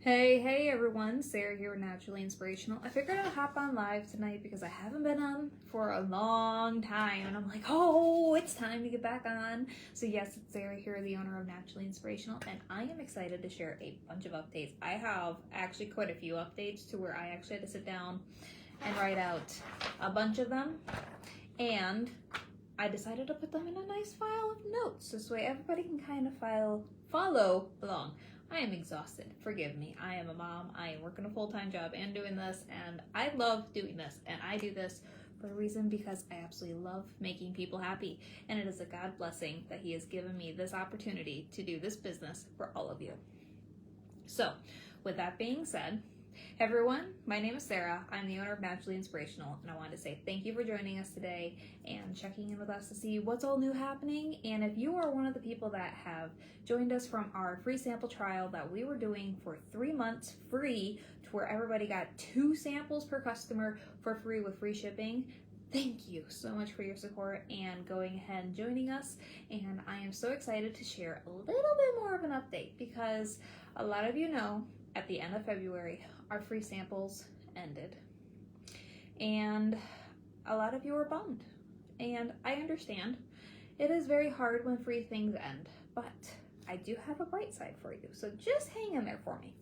Hey everyone, Sarah here with Naturally Inspirational. I figured I'd hop on live tonight because I haven't been on for a long time and I'm like, oh, it's time to get back on. So yes, it's Sarah here, the owner of Naturally Inspirational, and I am excited to share a bunch of updates. I have actually quite a few updates to where I actually had to sit down and write out a bunch of them, and I decided to put them in a nice file of notes. This way everybody can kind of follow along. I am exhausted. Forgive me. I am a mom. I am working a full-time job and doing this, and I love doing this. And I do this for a reason because I absolutely love making people happy. And it is a God blessing that He has given me this opportunity to do this business for all of you. So, with that being said, everyone, my name is Sarah. I'm the owner of Naturally Inspirational, and I wanted to say thank you for joining us today and checking in with us to see what's all new happening. And if you are one of the people that have joined us from our free sample trial that we were doing for 3 months free, to where everybody got 2 samples per customer for free with free shipping, thank you so much for your support and going ahead and joining us. And I am so excited to share a little bit more of an update because a lot of you know at the end of February, our free samples ended. And a lot of you are bummed. And I understand. It is very hard when free things end, but I do have a bright side for you. So just hang in there for me.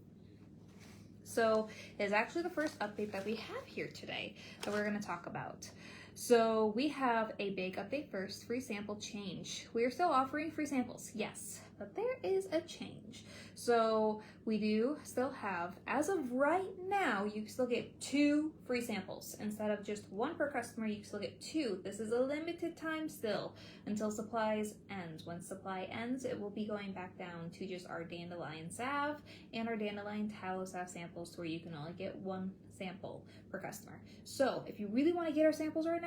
So it's actually the first update that we have here today that we're going to talk about. So we have a big update first, free sample change. We are still offering free samples, yes, but there is a change. So we do still have, as of right now, you can still get 2 free samples. Instead of just 1 per customer, you can still get 2. This is a limited time still until supplies ends. When supply ends, it will be going back down to just our dandelion salve and our dandelion tallow salve samples, to where you can only get 1 sample per customer. So if you really want to get our samples right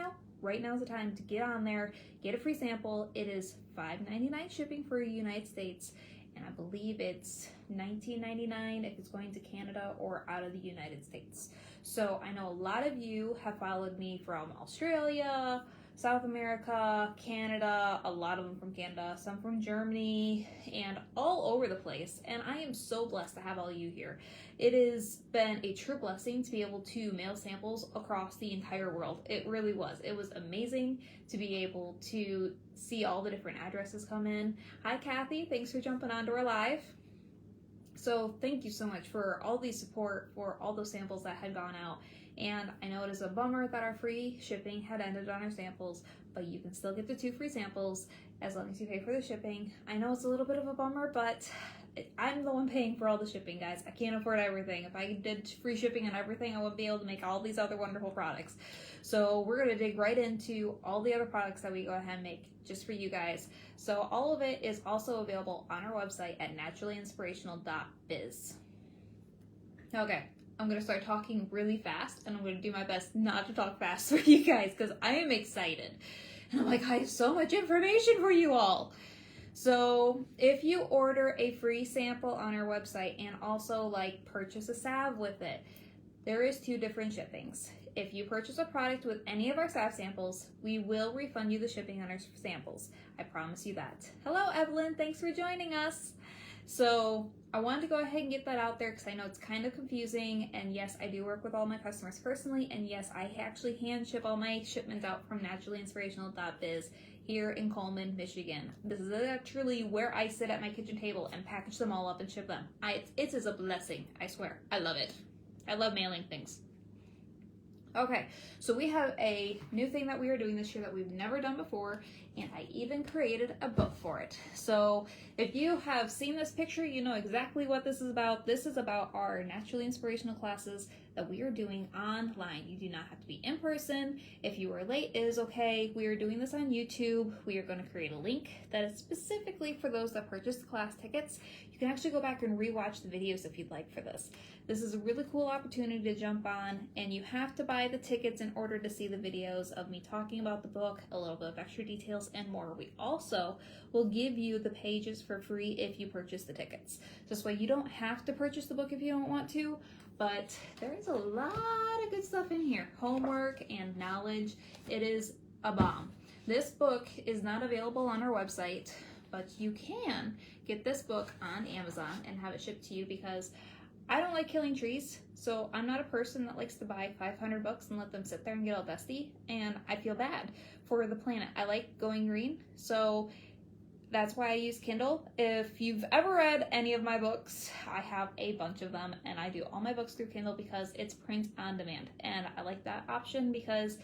now is the time to get on there, get a free sample. It is $5.99 shipping for the United States, and I believe it's $19.99 if it's going to Canada or out of the United States. So I know a lot of you have followed me from Australia, South America, Canada, a lot of them from Canada, some from Germany, and all over the place. And I am so blessed to have all you here. It has been a true blessing to be able to mail samples across the entire world. It really was. It was amazing to be able to see all the different addresses come in. Hi, Kathy. Thanks for jumping onto our live. So thank you so much for all the support for all those samples that had gone out. And I know it is a bummer that our free shipping had ended on our samples, but you can still get the 2 free samples as long as you pay for the shipping. I know it's a little bit of a bummer, but I'm the one paying for all the shipping, guys. I can't afford everything. If I did free shipping and everything, I wouldn't be able to make all these other wonderful products. So we're going to dig right into all the other products that we go ahead and make just for you guys. So all of it is also available on our website at naturallyinspirational.biz. Okay. I'm going to start talking really fast, and I'm going to do my best not to talk fast for you guys because I am excited. And I'm like, I have so much information for you all. So if you order a free sample on our website and also like purchase a salve with it, there is 2 different shippings. If you purchase a product with any of our salve samples, we will refund you the shipping on our samples. I promise you that. Hello, Evelyn. Thanks for joining us. So I wanted to go ahead and get that out there because I know it's kind of confusing, and yes, I do work with all my customers personally, and yes, I actually hand ship all my shipments out from naturallyinspirational.biz here in Coleman, Michigan. This is actually where I sit at my kitchen table and package them all up and ship them. It is a blessing, I swear. I love it. I love mailing things. Okay, so we have a new thing that we are doing this year that we've never done before, and I even created a book for it. So if you have seen this picture, you know exactly what this is about. This is about our Naturally Inspirational classes that we are doing online. You do not have to be in person. If you are late, it is okay. We are doing this on YouTube. We are going to create a link that is specifically for those that purchase the class tickets. You can actually go back and rewatch the videos if you'd like for this. This is a really cool opportunity to jump on, and you have to buy the tickets in order to see the videos of me talking about the book, a little bit of extra details, and more. We also will give you the pages for free if you purchase the tickets. This way you don't have to purchase the book if you don't want to, but there is a lot of good stuff in here. Homework and knowledge. It is a bomb. This book is not available on our website, but you can get this book on Amazon and have it shipped to you because I don't like killing trees, so I'm not a person that likes to buy 500 books and let them sit there and get all dusty, and I feel bad for the planet. I like going green, so that's why I use Kindle. If you've ever read any of my books, I have a bunch of them, and I do all my books through Kindle because it's print on demand, and I like that option because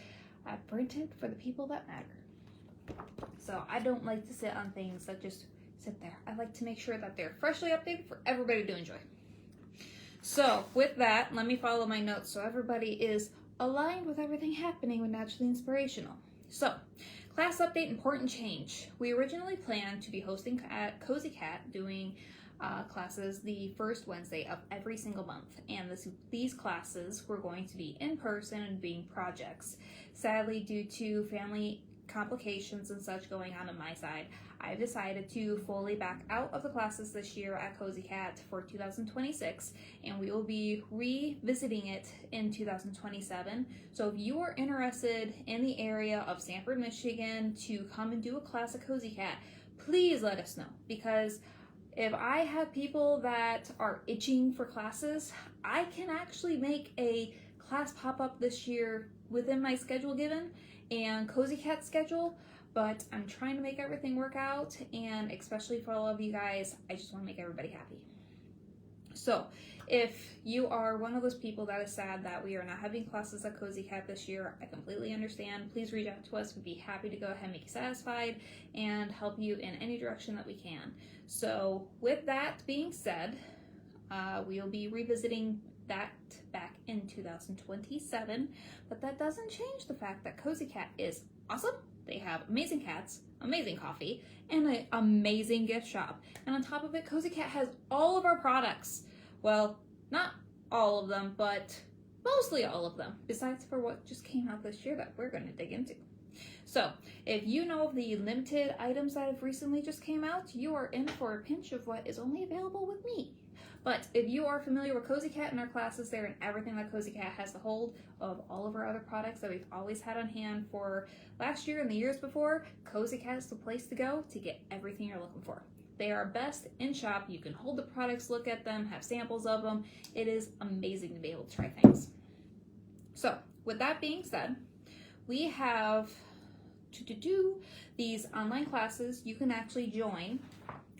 I printed for the people that matter. So I don't like to sit on things that just sit there. I like to make sure that they're freshly updated for everybody to enjoy. So with that, let me follow my notes so everybody is aligned with everything happening with Naturally Inspirational. So, class update, important change. We originally planned to be hosting at Cozy Cat, doing classes the first Wednesday of every single month, and these classes were going to be in person and being projects. Sadly, due to family complications and such going on my side, I decided to fully back out of the classes this year at Cozy Cat for 2026, and we will be revisiting it in 2027. So if you are interested in the area of Sanford, Michigan to come and do a class at Cozy Cat, please let us know, because if I have people that are itching for classes, I can actually make a class pop up this year within my schedule given and Cozy Cat's schedule, but I'm trying to make everything work out, and especially for all of you guys, I just want to make everybody happy. So if you are one of those people that is sad that we are not having classes at Cozy Cat this year, I completely understand. Please reach out to us. We'd be happy to go ahead and make you satisfied and help you in any direction that we can. So with that being said, we'll be revisiting that back in 2027, but that doesn't change the fact that Cozy Cat is awesome. They have amazing cats, amazing coffee, and an amazing gift shop. And on top of it, Cozy Cat has all of our products. Well, not all of them, but mostly all of them, besides for what just came out this year that we're going to dig into. So, if you know of the limited items that have recently just came out, you are in for a pinch of what is only available with me. But if you are familiar with Cozy Cat and our classes there and everything that Cozy Cat has to hold of all of our other products that we've always had on hand for last year and the years before, Cozy Cat is the place to go to get everything you're looking for. They are best in shop. You can hold the products, look at them, have samples of them. It is amazing to be able to try things. So, with that being said, we have these online classes you can actually join.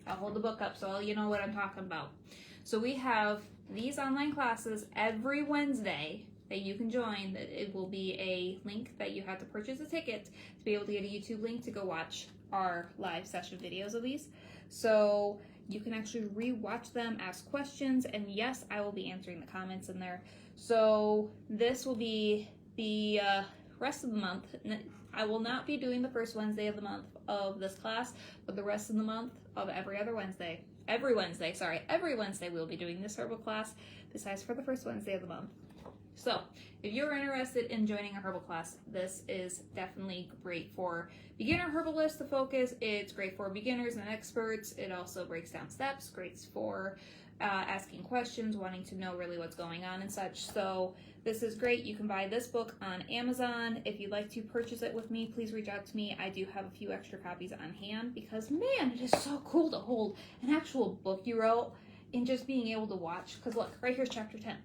I'll hold the book up so you know what I'm talking about. So we have these online classes every Wednesday that you can join. It will be a link that you have to purchase a ticket to be able to get a YouTube link to go watch our live session videos of these. So you can actually re-watch them, ask questions, and yes, I will be answering the comments in there. So this will be the rest of the month. I will not be doing the first Wednesday of the month of this class, but the rest of the month of every Wednesday we'll be doing this herbal class, besides for the first Wednesday of the month. So if you're interested in joining a herbal class, this is definitely great for beginner herbalists to focus. It's great for beginners and experts. It also breaks down steps, great for asking questions, wanting to know really what's going on and such. So this is great. You can buy this book on Amazon. If you'd like to purchase it with me, please reach out to me. I do have a few extra copies on hand because, man, it is so cool to hold an actual book you wrote and just being able to watch. Because look, right here's chapter 10.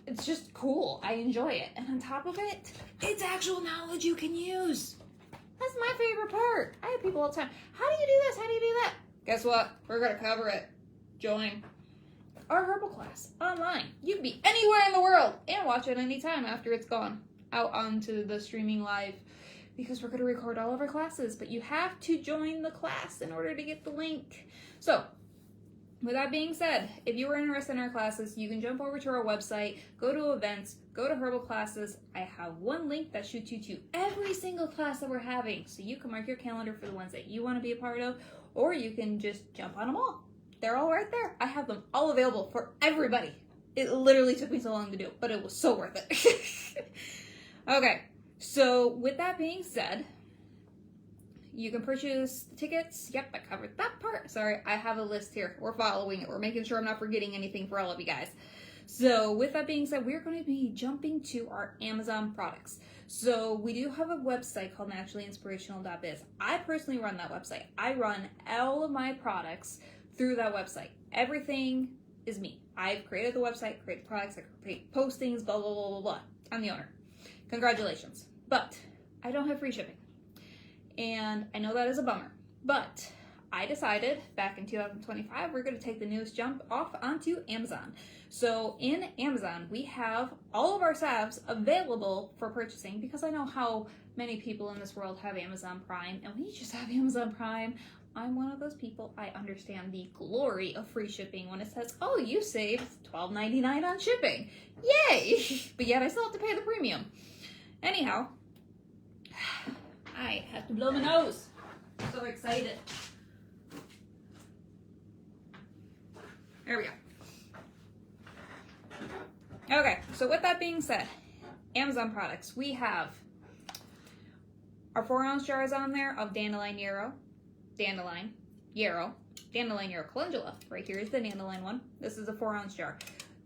It's just cool. I enjoy it. And on top of it, it's actual knowledge you can use. That's my favorite part. I have people all the time, how do you do this? How do you do that? Guess what? We're going to cover it. Join our herbal class online. You can be anywhere in the world and watch it anytime after it's gone out onto the streaming live, because we're going to record all of our classes, but you have to join the class in order to get the link. So with that being said, if you are interested in our classes, you can jump over to our website, go to events, go to herbal classes. I have one link that shoots you to every single class that we're having, so you can mark your calendar for the ones that you want to be a part of, or you can just jump on them all. They're all right there. I have them all available for everybody. It literally took me so long to do, but it was so worth it. Okay, so with that being said, you can purchase the tickets. Yep, I covered that part. Sorry, I have a list here. We're following it. We're making sure I'm not forgetting anything for all of you guys. So with that being said, we're going to be jumping to our Amazon products. So we do have a website called naturallyinspirational.biz. I personally run that website. I run all of my products through that website. Everything is me. I've created the website, created products, I create postings, blah, blah, blah, blah, blah. I'm the owner. Congratulations. But I don't have free shipping. And I know that is a bummer. But I decided back in 2025, we're going to take the newest jump off onto Amazon. So in Amazon, we have all of our salves available for purchasing because I know how many people in this world have Amazon Prime. And when you just have Amazon Prime, I'm one of those people. I understand the glory of free shipping when it says, oh, you saved $12.99 on shipping. Yay! But yet I still have to pay the premium. Anyhow, I have to blow my nose. I'm so excited. There we go. Okay, so with that being said, Amazon products. We have our 4-ounce jars on there of dandelion yarrow, dandelion yarrow calendula. Right here is the dandelion one. This is a 4-ounce jar.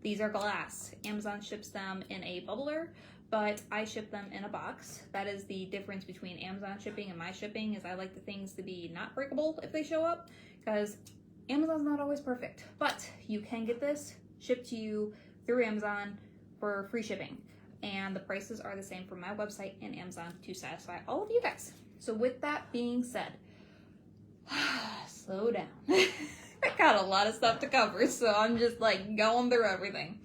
These are glass. Amazon ships them in a bubbler, but I ship them in a box. That is the difference between Amazon shipping and my shipping, is I like the things to be not breakable if they show up, because Amazon's not always perfect. But you can get this shipped to you through Amazon for free shipping. And the prices are the same for my website and Amazon to satisfy all of you guys. So with that being said, slow down. I got a lot of stuff to cover, so I'm just like going through everything.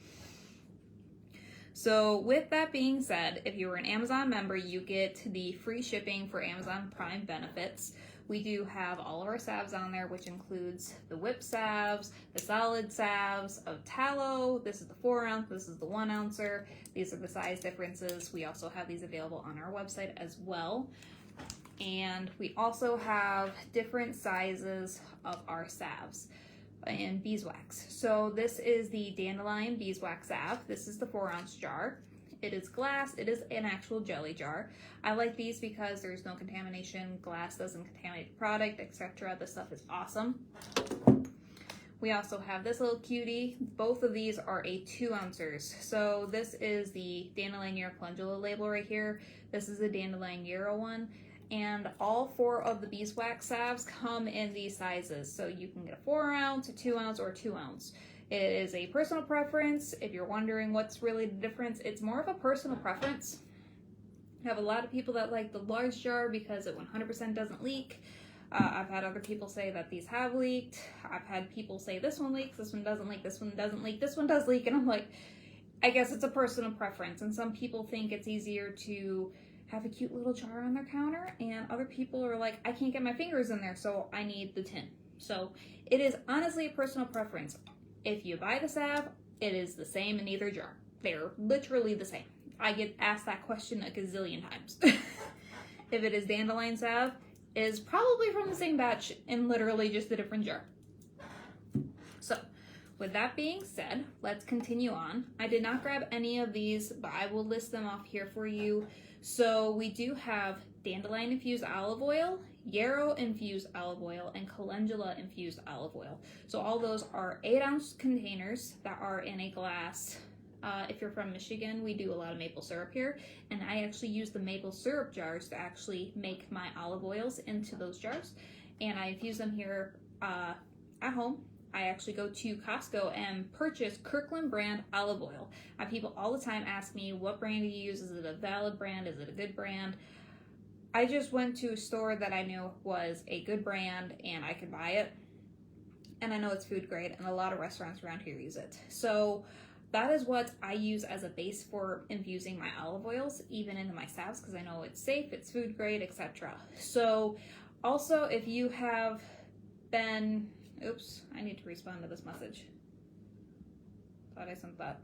So with that being said, if you were an Amazon member, you get the free shipping for Amazon Prime benefits. We do have all of our salves on there, which includes the whip salves, the solid salves of tallow. This is the 4-ounce, this is the 1-ouncer. These are the size differences. We also have these available on our website as well. And we also have different sizes of our salves and beeswax. So this is the dandelion beeswax salve. This is the 4-ounce jar. It is glass. It is an actual jelly jar. I like these because there's no contamination. Glass doesn't contaminate the product, etc. This stuff is awesome. We also have this little cutie. Both of these are a 2-ouncers. So this is the dandelion yarrow calendula label right here. This is the dandelion yarrow one. And all 4 of the beeswax salves come in these sizes. So you can get a 4-ounce, a 2-ounce, or a 2-ounce. It is a personal preference. If you're wondering what's really the difference, it's more of a personal preference. I have a lot of people that like the large jar because it 100% doesn't leak. I've had other people say that these have leaked. I've had people say this one leaks, this one doesn't leak, this one doesn't leak, this one does leak. And I'm like, I guess it's a personal preference. And some people think it's easier to have a cute little jar on their counter, and other people are like, I can't get my fingers in there, so I need the tin. So it is honestly a personal preference. If you buy the salve, it is the same in either jar. They're literally the same. I get asked that question a gazillion times. If it is dandelion salve, it is probably from the same batch in literally just a different jar. So with that being said, let's continue on. I did not grab any of these, but I will list them off here for you. So we do have dandelion infused olive oil, yarrow infused olive oil, and calendula infused olive oil. So all those are 8-ounce containers that are in a glass. If you're from Michigan, we do a lot of maple syrup here, and I actually use the maple syrup jars to actually make my olive oils into those jars, and I infuse them here at home. I actually go to Costco and purchase Kirkland brand olive oil. I have people all the time ask me, what brand do you use? Is it a valid brand? Is it a good brand? I just went to a store that I knew was a good brand and I could buy it. And I know it's food grade, and a lot of restaurants around here use it. So that is what I use as a base for infusing my olive oils, even into my salves, because I know it's safe, it's food grade, etc. So also, if you have been, oops, I need to respond to this message. Thought I sent that.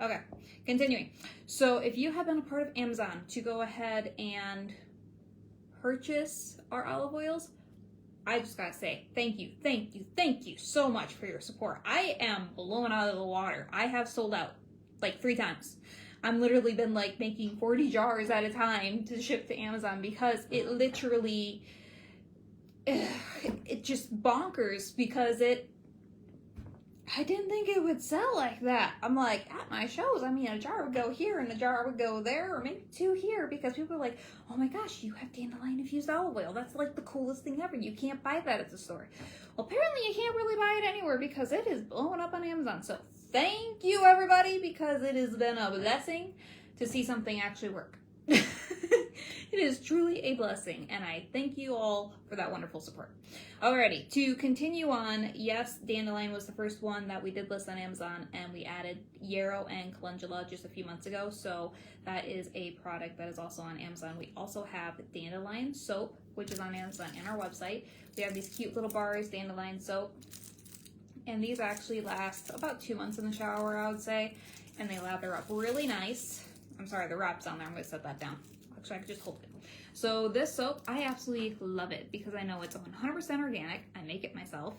Okay, continuing. So if you have been a part of Amazon to go ahead and purchase our olive oils, I just gotta say, thank you so much for your support. I am blown out of the water. I have sold out like 3 times. I'm literally been like making 40 jars at a time to ship to Amazon because it literally, it just bonkers because it I didn't think it would sell like that. I'm like, at my shows, I mean, a jar would go here and a jar would go there, or maybe 2 here, because people are like, oh my gosh, you have dandelion infused olive oil. That's like the coolest thing ever. You can't buy that at the store. Well, apparently you can't really buy it anywhere because it is blowing up on Amazon. So thank you, everybody, because it has been a blessing to see something actually work. It is truly a blessing, and I thank you all for that wonderful support. Alrighty, to continue on, yes, dandelion was the first one that we did list on Amazon, and we added yarrow and calendula just a few months ago, so that is a product that is also on Amazon. We also have dandelion soap, which is on Amazon and our website. We have these cute little bars, dandelion soap, and these actually last about 2 months in the shower, I would say, and they lather up really nice. I'm sorry, the wrap's on there. I'm going to set that down. Actually, I could just hold it. So this soap, I absolutely love it because I know it's 100% organic. I make it myself.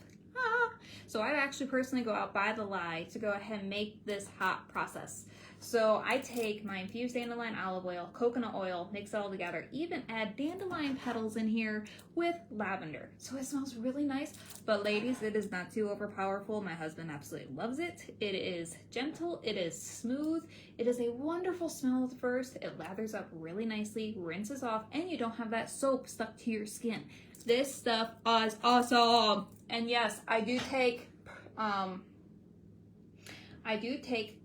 So I actually personally go out, buy the lye to go ahead and make this hot process. So I take my infused dandelion olive oil, coconut oil, mix it all together, even add dandelion petals in here with lavender. So it smells really nice, but ladies, it is not too overpowerful. My husband absolutely loves it. It is gentle, it is smooth, it is a wonderful smell at first, it lathers up really nicely, rinses off, and you don't have that soap stuck to your skin. This stuff is awesome. And yes, I do take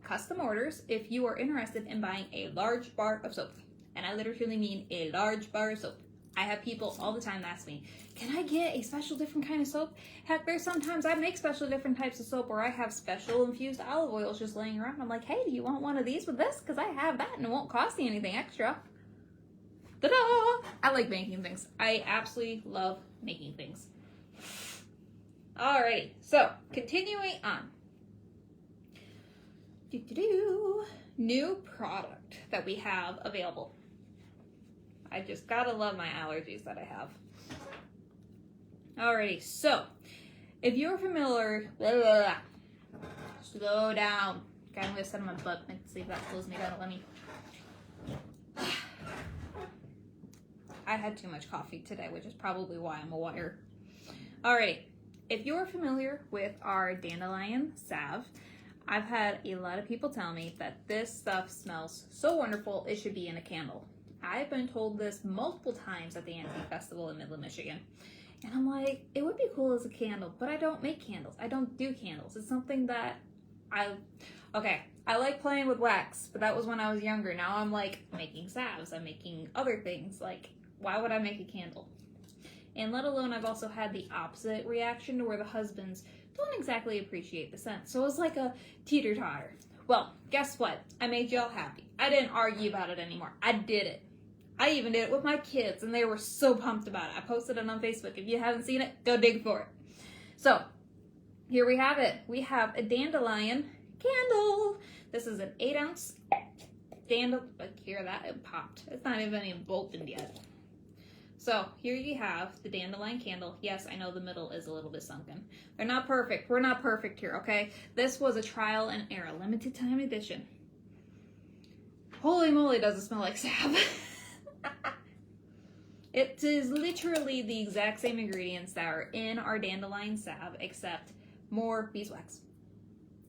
custom orders if you are interested in buying a large bar of soap. And I literally mean a large bar of soap. I have people all the time ask me, can I get a special different kind of soap? Heck, there's sometimes I make special different types of soap where I have special infused olive oils just laying around. I'm like, hey, do you want one of these with this? Because I have that and it won't cost you anything extra. Ta-da! I like making things. I absolutely love making things. Alrighty, so continuing on. New product that we have available. I just gotta love my allergies that I have. Alrighty, so if you're familiar, slow down. Okay, I'm gonna set my butt. Let's see if that slows me down. Let me. I had too much coffee today, which is probably why I'm a wire. Alrighty, if you're familiar with our dandelion salve, I've had a lot of people tell me that this stuff smells so wonderful it should be in a candle. I've been told this multiple times at the Antique Festival in Midland, Michigan. And I'm like, it would be cool as a candle, but I don't make candles. I don't do candles. It's something that I like playing with wax, but that was when I was younger. Now I'm like making salves. I'm making other things. Like, why would I make a candle? And let alone I've also had the opposite reaction to where the husbands don't exactly appreciate the scent. So it was like a teeter-totter. Well, guess what? I made y'all happy. I didn't argue about it anymore. I did it. I even did it with my kids, and they were so pumped about it. I posted it on Facebook. If you haven't seen it, go dig for it. So, here we have it. We have a dandelion candle. This is an 8-ounce dandelion. Hear that? It popped. It's not even bolted yet. So here you have the dandelion candle. Yes, I know the middle is a little bit sunken. They're not perfect. We're not perfect here, okay? This was a trial and error, limited time edition. Holy moly, does it smell like salve. It is literally the exact same ingredients that are in our dandelion salve, except more beeswax.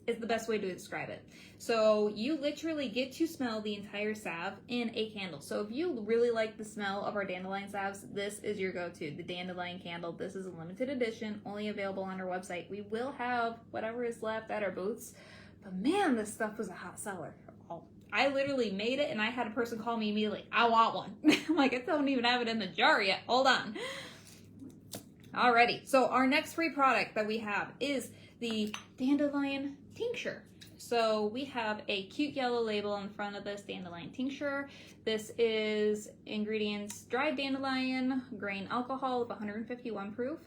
Is the best way to describe it. So you literally get to smell the entire salve in a candle. So if you really like the smell of our dandelion salves, this is your go-to, the dandelion candle. This is a limited edition, only available on our website. We will have whatever is left at our booths, but man, this stuff was a hot seller. I literally made it and I had a person call me immediately, I want one. I'm like, I don't even have it in the jar yet. Hold on. Alrighty, so our next free product that we have is the dandelion tincture. So we have a cute yellow label in front of this dandelion tincture. This is ingredients: dried dandelion, grain alcohol of 151 proof.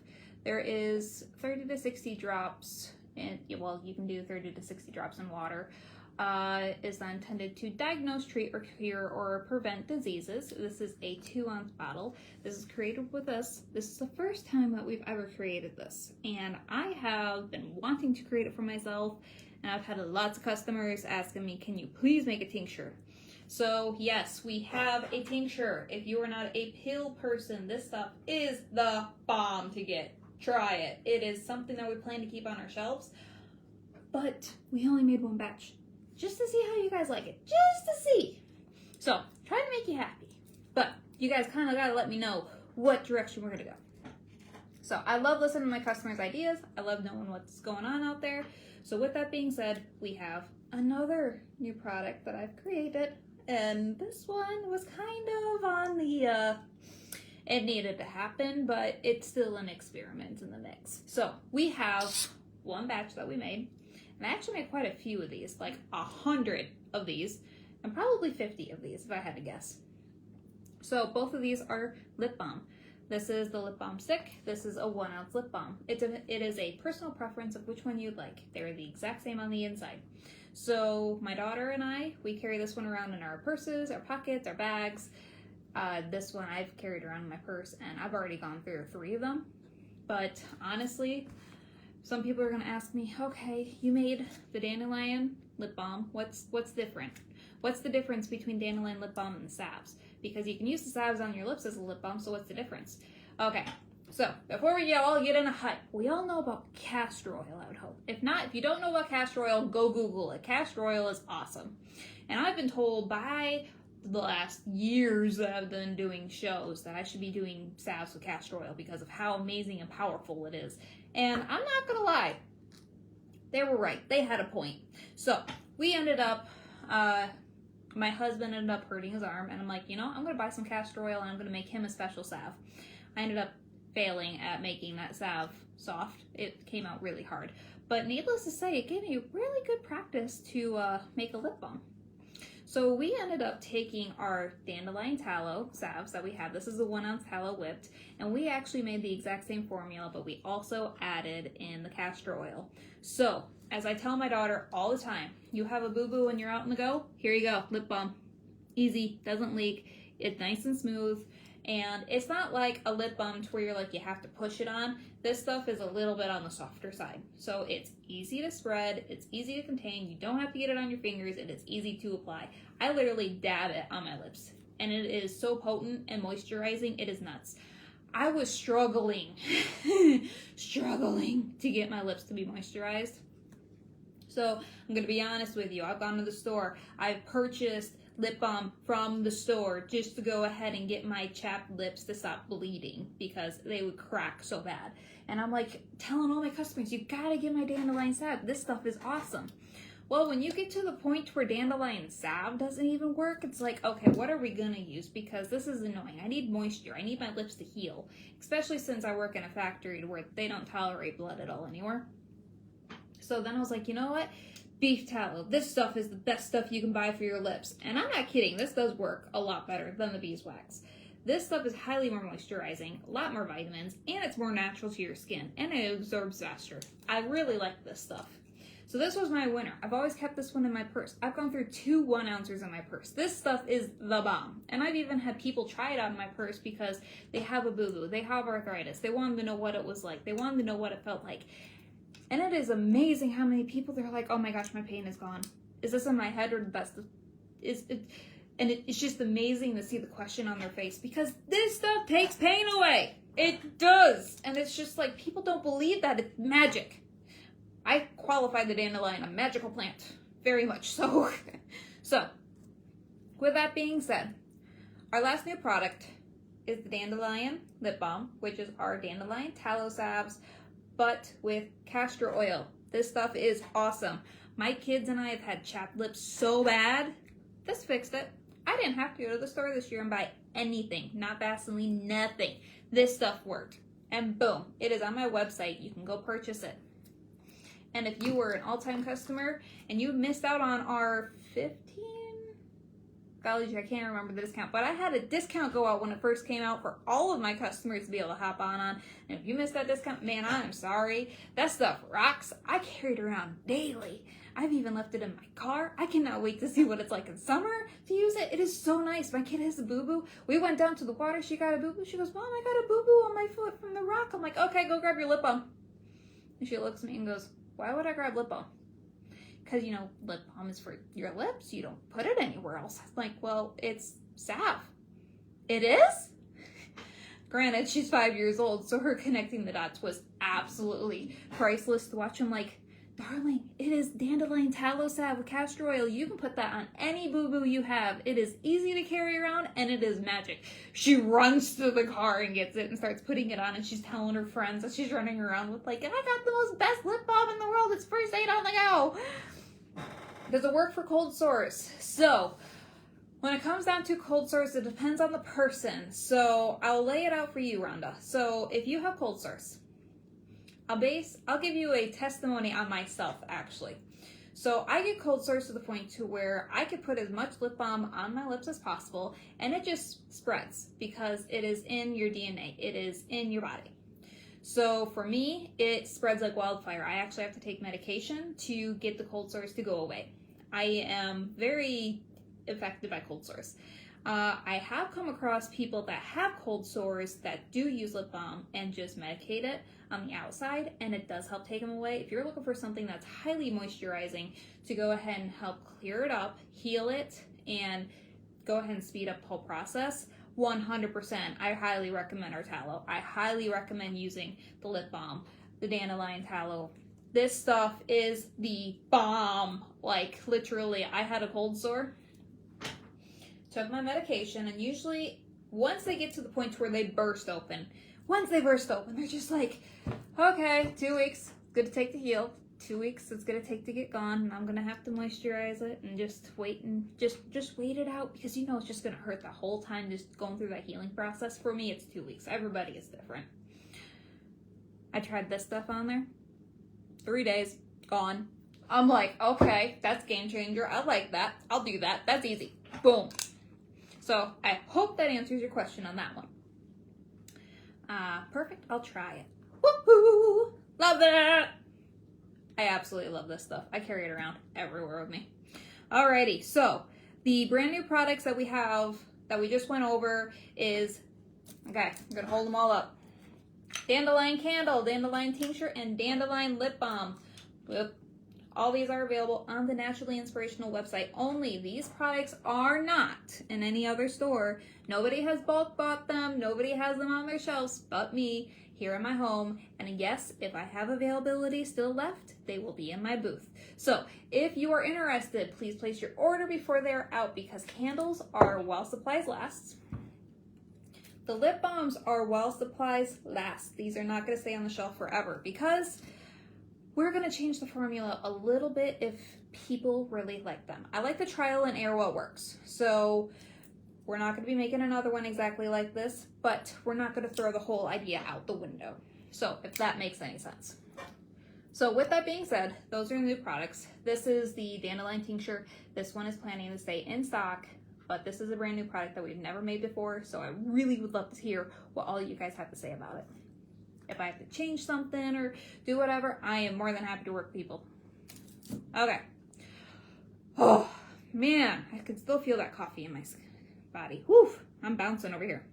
There is 30 to 60 drops, and well, you can do 30 to 60 drops in water. Is intended to diagnose, treat, or cure or prevent diseases. This is a 2-ounce bottle. This is created with us. This is the first time that we've ever created this, and I have been wanting to create it for myself, and I've had lots of customers asking me, can you please make a tincture? So yes, we have a tincture. If you are not a pill person, this stuff is the bomb to get. Try it. It is something that we plan to keep on our shelves. but we only made one batch just to see how you guys like it, just to see. So, trying to make you happy, but you guys kind of got to let me know what direction we're going to go. So, I love listening to my customers' ideas. I love knowing what's going on out there. So, with that being said, we have another new product that I've created, and this one was kind of on the, it needed to happen, but it's still an experiment in the mix. So, we have one batch that we made, and I actually made quite a few of these, like 100 of these, and probably 50 of these if I had to guess. So both of these are lip balm. This is the lip balm stick. This is a 1 ounce lip balm. It is a personal preference of which one you'd like. They're the exact same on the inside. So my daughter and I, we carry this one around in our purses, our pockets, our bags. This one I've carried around in my purse, and I've already gone through 3 of them. But honestly, some people are going to ask me, okay, you made the dandelion lip balm. What's different? What's the difference between dandelion lip balm and the salves? Because you can use the salves on your lips as a lip balm, so what's the difference? Okay, so before we all get in a hype, we all know about castor oil, I would hope. If not, if you don't know about castor oil, go Google it. Castor oil is awesome. And I've been told by the last years that I've been doing shows that I should be doing salves with castor oil because of how amazing and powerful it is. And I'm not gonna lie, they were right. They had a point. So we ended up, my husband ended up hurting his arm, and I'm like, you know, I'm gonna buy some castor oil and I'm gonna make him a special salve. I ended up failing at making that salve soft. It came out really hard. But needless to say, it gave me really good practice to make a lip balm. So we ended up taking our dandelion tallow salves that we had. This is a 1 ounce tallow whipped, and we actually made the exact same formula, but we also added in the castor oil. So, as I tell my daughter all the time, you have a boo-boo when you're out in the go, here you go, lip balm. Easy, doesn't leak, it's nice and smooth, and it's not like a lip balm to where you're like, you have to push it on. This stuff is a little bit on the softer side. So it's easy to spread, it's easy to contain, you don't have to get it on your fingers, and it's easy to apply. I literally dab it on my lips, and it is so potent and moisturizing, it is nuts. I was struggling to get my lips to be moisturized. So I'm gonna be honest with you, I've gone to the store, I've purchased lip balm from the store just to go ahead and get my chapped lips to stop bleeding because they would crack so bad. And I'm like telling all my customers, you gotta get my dandelion salve. This stuff is awesome. Well, when you get to the point where dandelion salve doesn't even work, it's like, okay, what are we gonna use? Because this is annoying. I need moisture. I need my lips to heal, especially since I work in a factory where they don't tolerate blood at all anymore. So then I was like, you know what? Beef tallow. This stuff is the best stuff you can buy for your lips. And I'm not kidding. This does work a lot better than the beeswax. This stuff is highly more moisturizing, a lot more vitamins, and it's more natural to your skin, and it absorbs faster. I really like this stuff. So this was my winner. I've always kept this one in my purse. I've gone through 2 1-ouncers in my purse. This stuff is the bomb. And I've even had people try it out in my purse because they have a boo-boo, they have arthritis, they wanted to know what it was like, they wanted to know what it felt like. And it is amazing how many people, they're like, oh my gosh, my pain is gone. Is this in my head or that's the, it's just amazing to see the question on their face because this stuff takes pain away. It does. And it's just like, people don't believe that. It's magic. I qualify the dandelion a magical plant. Very much so. So, with that being said, our last new product is the dandelion lip balm, which is our dandelion tallow salves, but with castor oil. This stuff is awesome. My kids and I have had chapped lips so bad. This fixed it. I didn't have to go to the store this year and buy anything. Not Vaseline, nothing. This stuff worked. And boom, it is on my website. You can go purchase it. And if you were an all-time customer and you missed out on our 15, golly, I can't remember the discount, but I had a discount go out when it first came out for all of my customers to be able to hop on. And if you missed that discount, man, I'm sorry. That stuff rocks. I carry it around daily. I've even left it in my car. I cannot wait to see what it's like in summer to use it. It is so nice. My kid has a boo-boo. We went down to the water. She got a boo-boo. She goes, Mom, I got a boo-boo on my foot from the rock. I'm like, okay, go grab your lip balm. And she looks at me and goes, why would I grab lip balm? Because, you know, lip balm is for your lips. You don't put it anywhere else. I'm like, well, it's salve. It is? Granted, she's 5 years old, so her connecting the dots was absolutely priceless to watch. I'm like, darling, it is dandelion tallow salve with castor oil. You can put that on any boo-boo you have. It is easy to carry around, and it is magic. She runs to the car and gets it and starts putting it on, and she's telling her friends that she's running around with, like, I got the most best lip balm in the world. It's first aid on the go. Does it work for cold sores? So, when it comes down to cold sores, it depends on the person. So, I'll lay it out for you, Rhonda. So, if you have cold sores, I'll give you a testimony on myself, actually. So I get cold sores to the point to where I could put as much lip balm on my lips as possible, and it just spreads because it is in your DNA. It is in your body. So for me, it spreads like wildfire. I actually have to take medication to get the cold sores to go away. I am very affected by cold sores. I have come across people that have cold sores that do use lip balm and just medicate it on the outside, and it does help take them away. If you're looking for something that's highly moisturizing to go ahead and help clear it up, heal it, and go ahead and speed up the whole process, 100%, I highly recommend our tallow. I highly recommend using the lip balm, the dandelion tallow. This stuff is the bomb. Like, literally, I had a cold sore, took my medication, and usually once they get to the point where they burst open, they're just like, okay, 2 weeks, it's gonna take to heal. 2 weeks, it's gonna take to get gone, and I'm gonna have to moisturize it and just wait it out, because you know it's just gonna hurt the whole time just going through that healing process. For me, it's 2 weeks. Everybody is different. I tried this stuff on there. 3 days, gone. I'm like, okay, that's game changer. I like that. I'll do that. That's easy. Boom. So I hope that answers your question on that one. Perfect. I'll try it. Woohoo! Love that! I absolutely love this stuff. I carry it around everywhere with me. Alrighty, so the brand new products that we have, that we just went over is, okay, I'm going to hold them all up. Dandelion candle, dandelion tincture, and dandelion lip balm. Whoop. All these are available on the Naturally Inspirational website only. These products are not in any other store. Nobody has bulk bought them. Nobody has them on their shelves but me here in my home. And yes, if I have availability still left, they will be in my booth. So if you are interested, please place your order before they're out, because candles are while supplies last. The lip balms are while supplies last. These are not going to stay on the shelf forever, because we're going to change the formula a little bit if people really like them. I like the trial and error what works. So we're not going to be making another one exactly like this, but we're not going to throw the whole idea out the window. So if that makes any sense. So with that being said, those are new products. This is the dandelion tincture. This one is planning to stay in stock, but this is a brand new product that we've never made before. So I really would love to hear what all you guys have to say about it. If I have to change something or do whatever, I am more than happy to work with people. Okay. Oh, man. I can still feel that coffee in my body. Whew. I'm bouncing over here.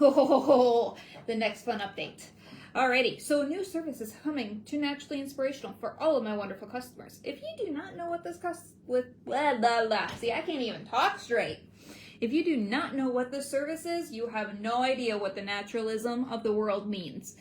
Oh, the next fun update. Alrighty. So a new service is coming to Naturally Inspirational for all of my wonderful customers. If you do not know what this See, I can't even talk straight. If you do not know what this service is, you have no idea what the naturalism of the world means.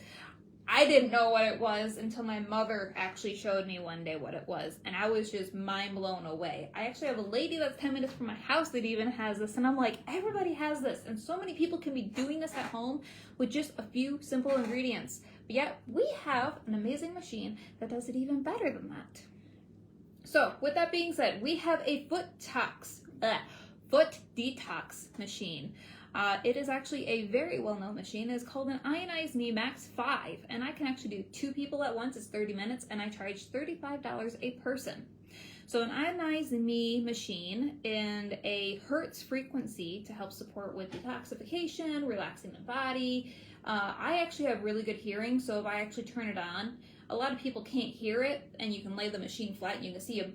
I didn't know what it was until my mother actually showed me one day what it was, and I was just mind blown away. I actually have a lady that's 10 minutes from my house that even has this, and I'm like, everybody has this, and so many people can be doing this at home with just a few simple ingredients. But yet, we have an amazing machine that does it even better than that. So, with that being said, we have a foot detox machine. It is actually a very well-known machine. It's called an Ionized Me Max 5, and I can actually do 2 people at once. It's 30 minutes, and I charge $35 a person. So an Ionized Me machine and a hertz frequency to help support with detoxification, relaxing the body. I actually have really good hearing, so if I actually turn it on, a lot of people can't hear it, and you can lay the machine flat and you can see a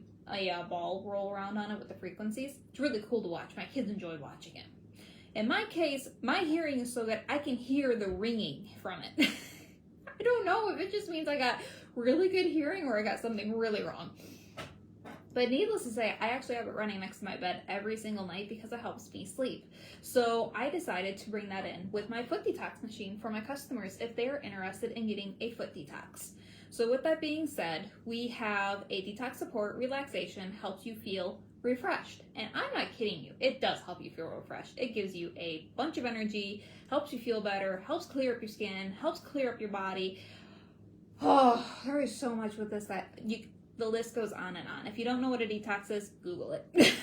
ball roll around on it with the frequencies. It's really cool to watch. My kids enjoy watching it. In my case, my hearing is so good I can hear the ringing from it. I don't know if it just means I got really good hearing or I got something really wrong. But needless to say, I actually have it running next to my bed every single night because it helps me sleep. So I decided to bring that in with my foot detox machine for my customers if they're interested in getting a foot detox. So with that being said, we have a detox support, relaxation, helps you feel refreshed. And I'm not kidding you, it does help you feel refreshed. It gives you a bunch of energy, helps you feel better, helps clear up your skin, helps clear up your body. Oh, there is so much with this that the list goes on and on. If you don't know what a detox is, Google it.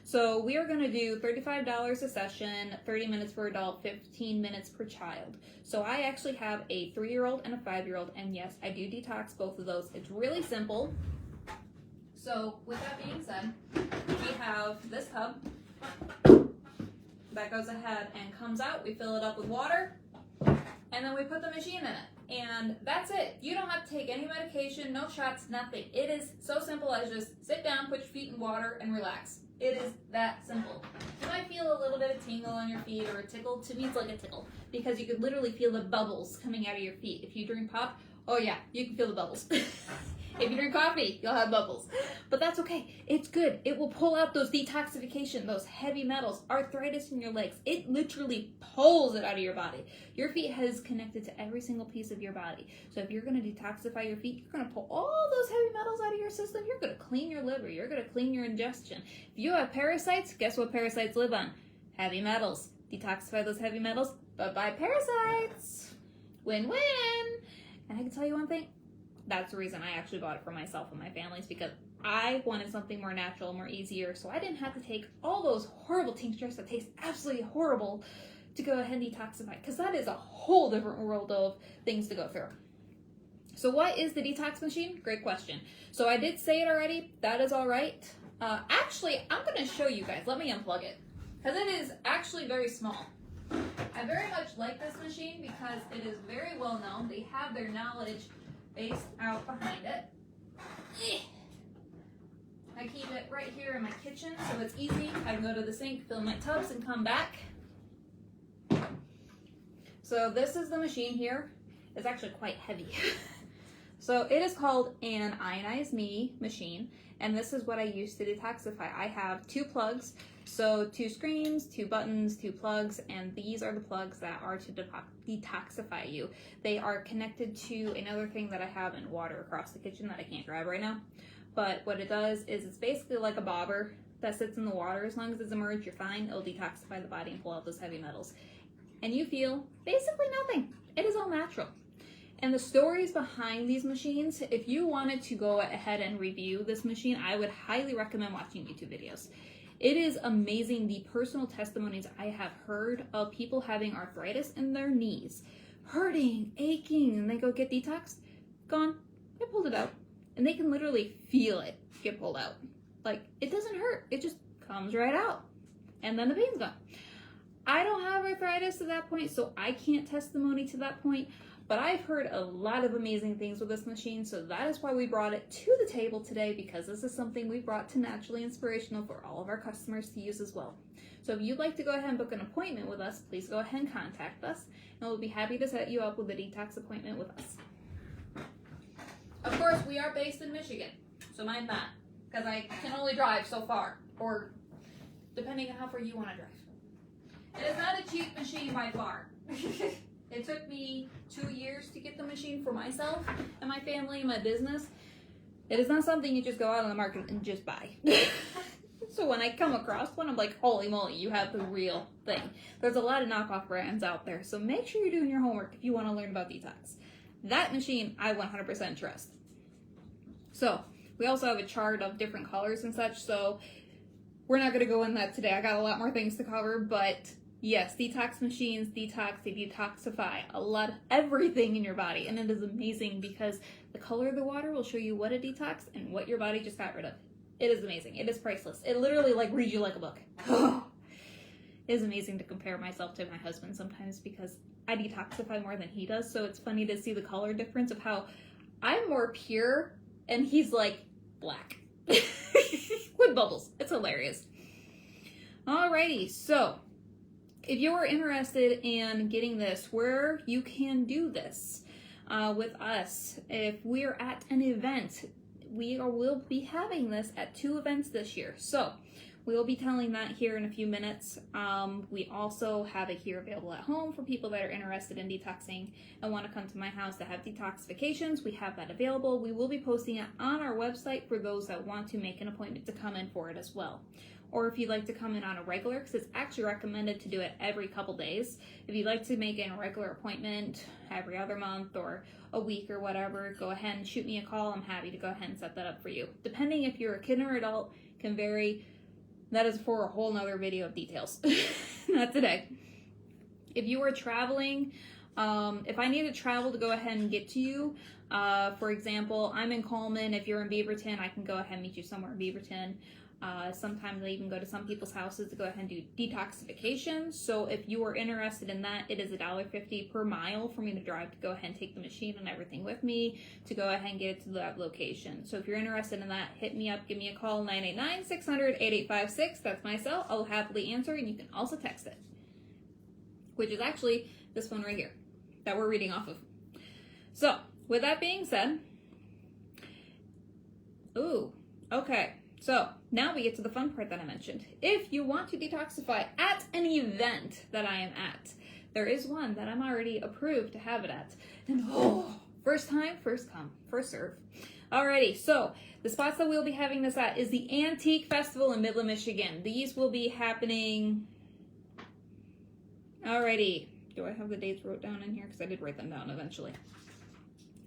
So we are going to do $35 a session, 30 minutes per adult, 15 minutes per child. So I actually have a 3-year-old and a 5-year-old, and yes, I do detox both of those. It's really simple. So with that being said, we have this tub that goes ahead and comes out. We fill it up with water, and then we put the machine in it. And that's it. You don't have to take any medication, no shots, nothing. It is so simple as just sit down, put your feet in water, and relax. It is that simple. You might feel a little bit of tingle on your feet or a tickle. To me, it's like a tickle because you could literally feel the bubbles coming out of your feet. If you drink pop, oh yeah, you can feel the bubbles. If you drink coffee, you'll have bubbles. But that's okay. It's good. It will pull out those detoxification, those heavy metals, arthritis in your legs. It literally pulls it out of your body. Your feet has connected to every single piece of your body. So if you're going to detoxify your feet, you're going to pull all those heavy metals out of your system. You're going to clean your liver. You're going to clean your ingestion. If you have parasites, guess what parasites live on? Heavy metals. Detoxify those heavy metals. Bye-bye parasites. Win-win. And I can tell you one thing. That's the reason I actually bought it for myself and my family's because I wanted something more natural, more easier, so I didn't have to take all those horrible tinctures that taste absolutely horrible to go ahead and detoxify, because that is a whole different world of things to go through. So what is the detox machine? Great question. So I did say it already. That is all right. Actually, I'm going to show you guys. Let me unplug it, because it is actually very small. I very much like this machine because it is very well known. They have their knowledge based out behind it. I keep it right here in my kitchen so it's easy. I can go to the sink, fill my tubs, and come back. So this is the machine here. It's actually quite heavy. So it is called an ionized me machine, and this is what I use to detoxify. I have 2 plugs, so 2 screens, 2 buttons, 2 plugs, and these are the plugs that are to detoxify you. They are connected to another thing that I have in water across the kitchen that I can't grab right now. But what it does is it's basically like a bobber that sits in the water. As long as it's immersed, you're fine. It'll detoxify the body and pull out those heavy metals. And you feel basically nothing. It is all natural. And the stories behind these machines, if you wanted to go ahead and review this machine, I would highly recommend watching YouTube videos. It is amazing the personal testimonies I have heard of people having arthritis in their knees, hurting, aching, and they go get detoxed, gone, I pulled it out. And they can literally feel it get pulled out. Like, it doesn't hurt, it just comes right out. And then the pain's gone. I don't have arthritis to that point, so I can't testimony to that point. But I've heard a lot of amazing things with this machine, so that is why we brought it to the table today, because this is something we brought to Naturally Inspirational for all of our customers to use as well. So if you'd like to go ahead and book an appointment with us, please go ahead and contact us, and we'll be happy to set you up with a detox appointment with us. Of course, we are based in Michigan, so mind that, because I can only drive so far, or depending on how far you want to drive. It is not a cheap machine by far. It took me 2 years to get the machine for myself and my family and my business. It is not something you just go out on the market and just buy. So when I come across one, I'm like, holy moly, you have the real thing. There's a lot of knockoff brands out there, so make sure you're doing your homework if you want to learn about detox. That machine, I 100% trust. So we also have a chart of different colors and such, so we're not going to go in that today. I got a lot more things to cover, but yes, detox machines, they detoxify a lot of everything in your body, and it is amazing because the color of the water will show you what it detoxed and what your body just got rid of. It is amazing. It is priceless. It literally reads you like a book. It is amazing to compare myself to my husband sometimes because I detoxify more than he does, so it's funny to see the color difference of how I'm more pure and he's like black with bubbles. It's hilarious. Alrighty, so if you are interested in getting this, where you can do this with us, if we're at an event, we will be having this at 2 events this year. So We will be telling that here in a few minutes. We also have it here available at home for people that are interested in detoxing and want to come to my house to have detoxifications. We have that available. We will be posting it on our website for those that want to make an appointment to come in for it as well. Or if you'd like to come in on a regular, because it's actually recommended to do it every couple days. If you'd like to make an a regular appointment every other month or a week or whatever, go ahead and shoot me a call. I'm happy to go ahead and set that up for you. Depending if you're a kid or adult, can vary. That is for a whole nother video of details. Not today. If you are traveling, if I need to travel to go ahead and get to you, for example, I'm in Coleman. If you're in Beaverton, I can go ahead and meet you somewhere in Beaverton. Sometimes I even go to some people's houses to go ahead and do detoxification. So if you are interested in that, it is $1.50 per mile for me to drive to go ahead and take the machine and everything with me to go ahead and get it to that location. So if you're interested in that, hit me up, give me a call, 989-600-8856. That's my cell. I'll happily answer, and you can also text it, which is actually this one right here that we're reading off of. So with that being said, okay. So now we get to the fun part that I mentioned. If you want to detoxify at an event that I am at, there is one that I'm already approved to have it at. And first time, first come, first serve. Alrighty, so the spots that we'll be having this at is the Antique Festival in Midland, Michigan. These will be happening, alrighty. Do I have the dates wrote down in here? Because I did write them down eventually.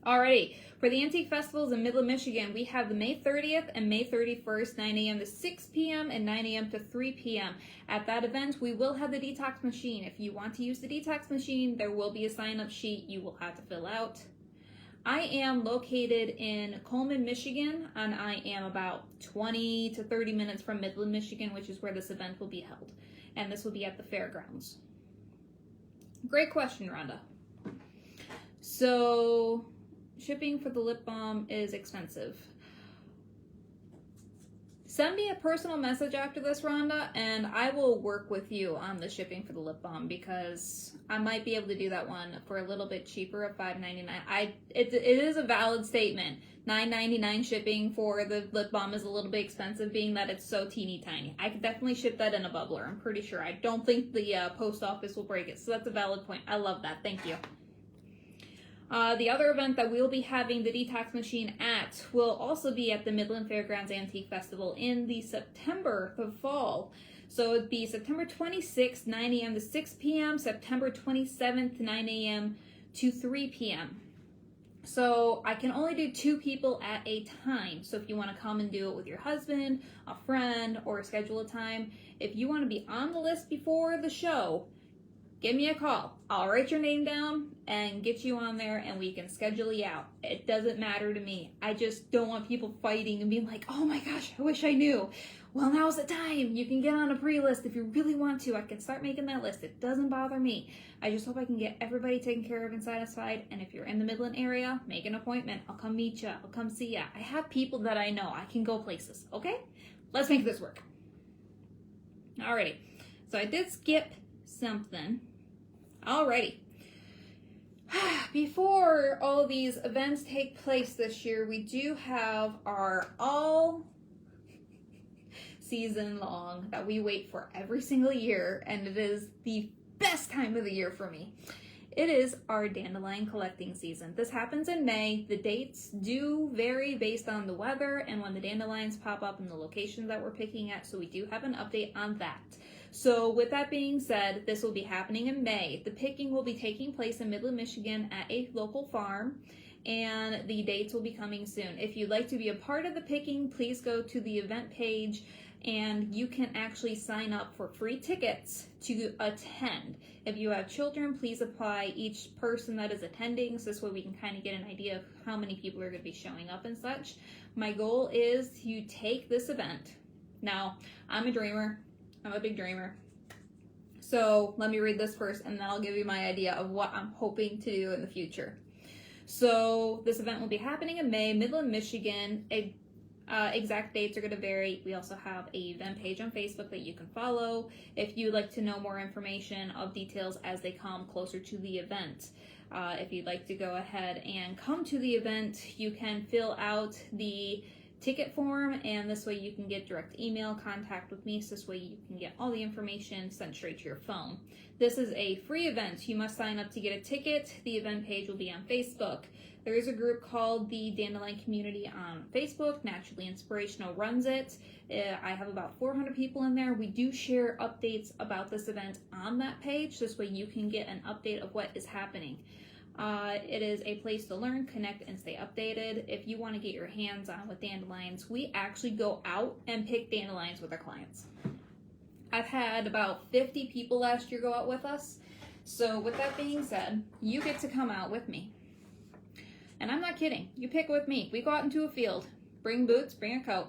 Alrighty, for the Antique Festivals in Midland, Michigan, we have the May 30th and May 31st, 9 a.m. to 6 p.m. and 9 a.m. to 3 p.m. At that event, we will have the detox machine. If you want to use the detox machine, there will be a sign-up sheet you will have to fill out. I am located in Coleman, Michigan, and I am about 20 to 30 minutes from Midland, Michigan, which is where this event will be held. And this will be at the fairgrounds. Great question, Rhonda. So shipping for the lip balm is expensive. Send me a personal message after this, Rhonda, and I will work with you on the shipping for the lip balm, because I might be able to do that one for a little bit cheaper of $5.99. It is a valid statement. $9.99 shipping for the lip balm is a little bit expensive, being that it's so teeny tiny. I could definitely ship that in a bubbler, I'm pretty sure. I don't think the post office will break it, so that's a valid point. I love that. Thank you. The other event that we'll be having the detox machine at will also be at the Midland Fairgrounds Antique Festival in the fall. So it'd be September 26th, 9 a.m. to 6 p.m., September 27th, 9 a.m. to 3 p.m. So I can only do 2 people at a time. So if you want to come and do it with your husband, a friend, or schedule a time, if you want to be on the list before the show, give me a call. I'll write your name down and get you on there, and we can schedule you out. It doesn't matter to me. I just don't want people fighting and being like, oh my gosh, I wish I knew. Well, now's the time. You can get on a pre-list if you really want to. I can start making that list. It doesn't bother me. I just hope I can get everybody taken care of and satisfied. And if you're in the Midland area, make an appointment. I'll come meet you. I'll come see you. I have people that I know. I can go places. Okay? Let's make this work. Alrighty. So I did skip something. Alrighty. Before all these events take place this year, we do have our all season long that we wait for every single year, and it is the best time of the year for me. It is our dandelion collecting season. This happens in May. The dates do vary based on the weather and when the dandelions pop up in the locations that we're picking at, so we do have an update on that. So with that being said, this will be happening in May. The picking will be taking place in Midland, Michigan at a local farm, and the dates will be coming soon. If you'd like to be a part of the picking, please go to the event page and you can actually sign up for free tickets to attend. If you have children, please apply each person that is attending, so this way we can kind of get an idea of how many people are going to be showing up and such. My goal is to take this event. Now, I'm a dreamer. I'm a big dreamer. So let me read this first, and then I'll give you my idea of what I'm hoping to do in the future. So this event will be happening in May, Midland, Michigan. Exact dates are going to vary. We also have an event page on Facebook that you can follow if you'd like to know more information of details as they come closer to the event. If you'd like to go ahead and come to the event, you can fill out the ticket form, and this way you can get direct email contact with me, so this way you can get all the information sent straight to your phone. This is a free event. You must sign up to get a ticket. The event page will be on Facebook. There is a group called the Dandelion Community on Facebook. Naturally Inspirational runs it. I have about 400 people in there. We do share updates about this event on that page. This way you can get an update of what is happening. It is a place to learn, connect, and stay updated. If you want to get your hands on with dandelions, we actually go out and pick dandelions with our clients. I've had about 50 people last year go out with us. So with that being said, you get to come out with me. And I'm not kidding. You pick with me. We go out into a field. Bring boots, bring a coat.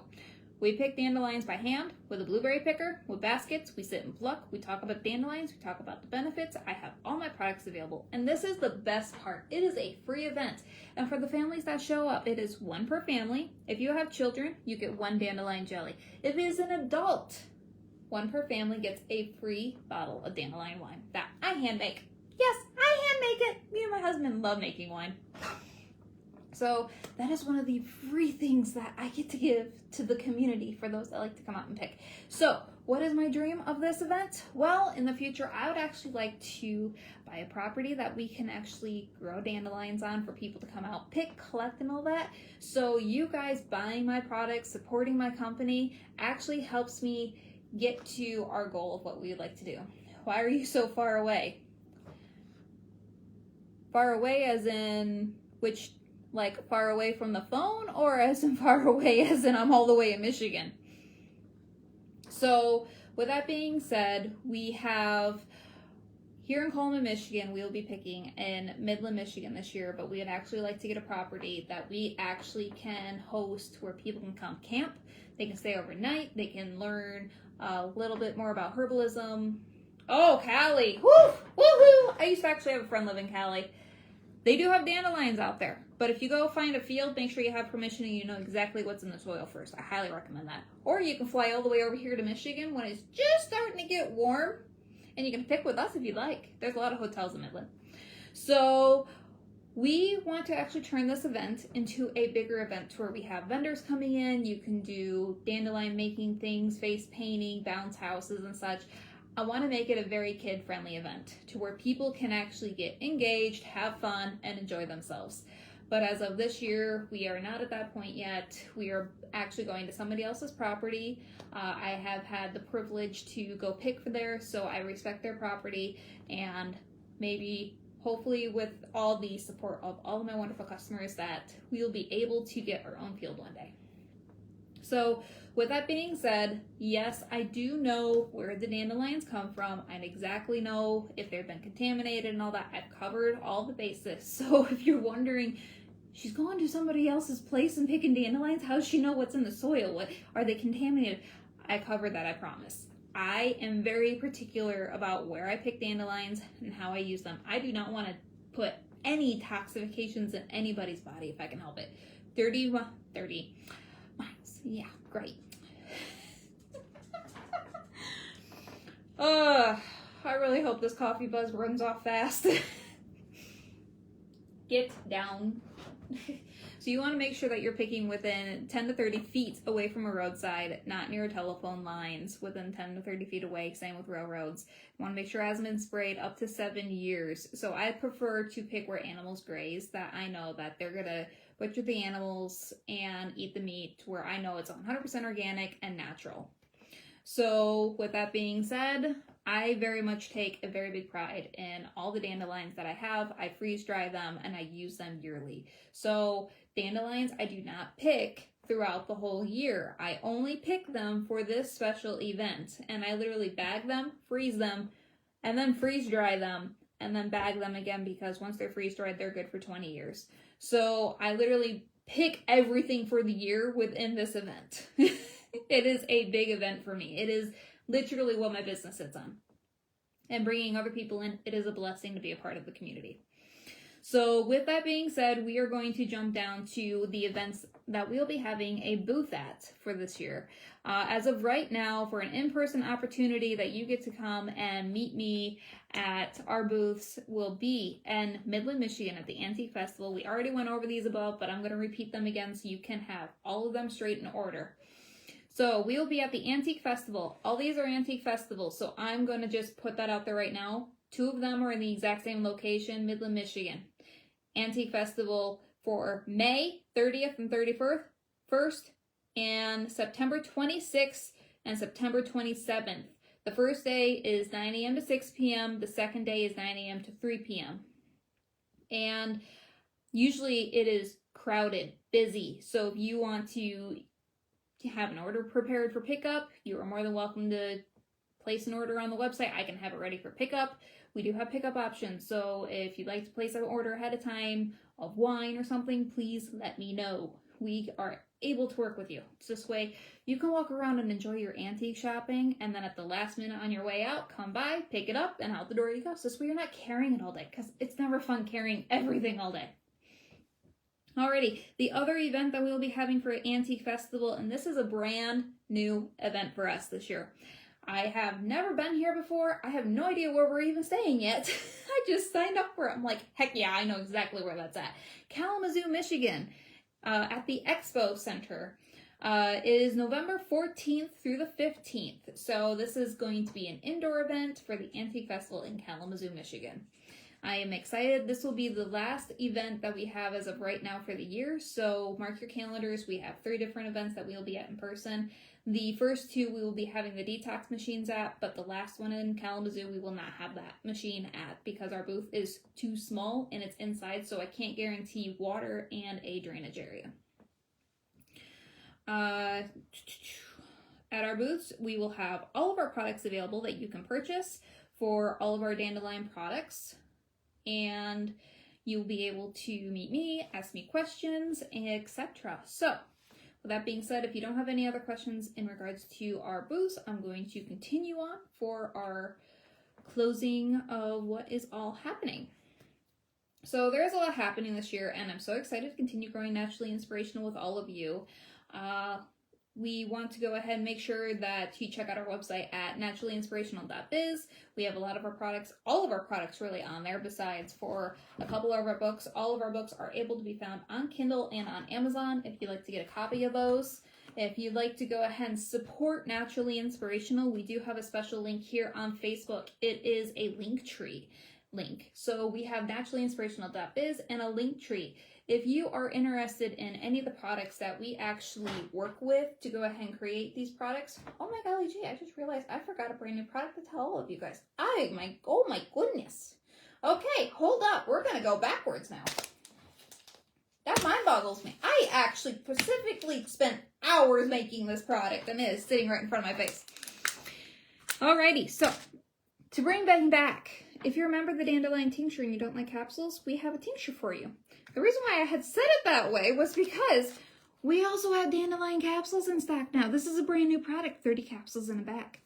We pick dandelions by hand with a blueberry picker, with baskets. We sit and pluck. We talk about dandelions. We talk about the benefits. I have all my products available. And this is the best part. It is a free event. And for the families that show up, it is one per family. If you have children, you get one dandelion jelly. If it is an adult, one per family gets a free bottle of dandelion wine that I hand make. Yes, I hand make it. Me and my husband love making wine. So that is one of the free things that I get to give to the community for those that like to come out and pick. So what is my dream of this event? Well, in the future, I would actually like to buy a property that we can actually grow dandelions on for people to come out, pick, collect, and all that. So you guys buying my products, supporting my company actually helps me get to our goal of what we would like to do. Why are you so far away? Far away as in which, like far away from the phone, or as in far away as in I'm all the way in Michigan? So with that being said, we have here in Coleman, Michigan, we will be picking in Midland, Michigan this year, but we would actually like to get a property that we actually can host where people can come camp, they can stay overnight, they can learn a little bit more about herbalism. Oh, Cali! Woo! Woohoo! I used to actually have a friend live in Cali. They do have dandelions out there, but if you go find a field, make sure you have permission and you know exactly what's in the soil first. I highly recommend that. Or you can fly all the way over here to Michigan when it's just starting to get warm, and you can pick with us if you'd like. There's a lot of hotels in Midland. So we want to actually turn this event into a bigger event where we have vendors coming in. You can do dandelion making things, face painting, bounce houses and such. I want to make it a very kid-friendly event to where people can actually get engaged, have fun, and enjoy themselves. But as of this year, we are not at that point yet. We are actually going to somebody else's property. I have had the privilege to go pick for there, so I respect their property, and maybe, hopefully with all the support of all of my wonderful customers, that we will be able to get our own field one day. So with that being said, yes, I do know where the dandelions come from. I exactly know if they've been contaminated and all that. I've covered all the bases. So if you're wondering, she's going to somebody else's place and picking dandelions, how does she know what's in the soil? What are they contaminated? I covered that, I promise. I am very particular about where I pick dandelions and how I use them. I do not want to put any toxifications in anybody's body if I can help it. 30 miles. Yeah, great. I really hope this coffee buzz runs off fast. Get down. So you want to make sure that you're picking within 10 to 30 feet away from a roadside, not near telephone lines, within 10 to 30 feet away, same with railroads. You want to make sure it hasn't been sprayed up to 7 years. So I prefer to pick where animals graze, that I know that they're going to butcher the animals and eat the meat, where I know it's 100% organic and natural. So with that being said, I very much take a very big pride in all the dandelions that I have. I freeze dry them and I use them yearly. So dandelions I do not pick throughout the whole year. I only pick them for this special event, and I literally bag them, freeze them, and then freeze dry them, and then bag them again, because once they're freeze dried, they're good for 20 years. So I literally pick everything for the year within this event. It is a big event for me. It is literally what my business sits on. And bringing other people in, it is a blessing to be a part of the community. So with that being said, we are going to jump down to the events that we'll be having a booth at for this year. As of right now, for an in-person opportunity that you get to come and meet me at our booths will be in Midland, Michigan at the Antique Festival. We already went over these above, but I'm going to repeat them again so you can have all of them straight in order. So we will be at the Antique Festival. All these are Antique Festivals, so I'm going to just put that out there right now. 2 of them are in the exact same location, Midland, Michigan. Antique Festival for May 30th and 31st, and September 26th and September 27th. The first day is 9 a.m. to 6 p.m. The second day is 9 a.m. to 3 p.m. And usually it is crowded, busy. So if you want to have an order prepared for pickup, you are more than welcome to place an order on the website. I can have it ready for pickup. We do have pickup options, so if you'd like to place an order ahead of time of wine or something, please let me know. We are able to work with you. It's this way you can walk around and enjoy your antique shopping, and then at the last minute on your way out, come by, pick it up, and out the door you go. So this way you're not carrying it all day, because it's never fun carrying everything all day. Alrighty, the other event that we'll be having for Antique Festival, and this is a brand new event for us this year. I have never been here before. I have no idea where we're even staying yet. I just signed up for it. I'm like, heck yeah, I know exactly where that's at. Kalamazoo, Michigan, at the Expo Center. It is November 14th through the 15th. So this is going to be an indoor event for the Antique Festival in Kalamazoo, Michigan. I am excited. This will be the last event that we have as of right now for the year. So mark your calendars. We have 3 different events that we'll be at in person. The first 2 we will be having the detox machines at, but the last one in Kalamazoo we will not have that machine at because our booth is too small and it's inside, so I can't guarantee water and a drainage area. At our booths, we will have all of our products available that you can purchase for all of our dandelion products, and you'll be able to meet me, ask me questions, etc. So with that being said, if you don't have any other questions in regards to our booths, I'm going to continue on for our closing of what is all happening. So there is a lot happening this year, and I'm so excited to continue growing Naturally Inspirational with all of you. We want to go ahead and make sure that you check out our website at naturallyinspirational.biz. We have a lot of our products, all of our products really on there, besides for a couple of our books. All of our books are able to be found on Kindle and on Amazon if you'd like to get a copy of those. If you'd like to go ahead and support Naturally Inspirational, we do have a special link here on Facebook. It is a Linktree link. So we have naturallyinspirational.biz and a Linktree. If you are interested in any of the products that we actually work with to go ahead and create these products, oh my golly gee, I just realized I forgot a brand new product to tell all of you guys. Oh my goodness. Okay, hold up. We're going to go backwards now. That mind boggles me. I actually specifically spent hours making this product, and it is sitting right in front of my face. Alrighty, so to bring back, if you remember the dandelion tincture and you don't like capsules, we have a tincture for you. The reason why I had said it that way was because we also have dandelion capsules in stock now. This is a brand new product, 30 capsules in a bag.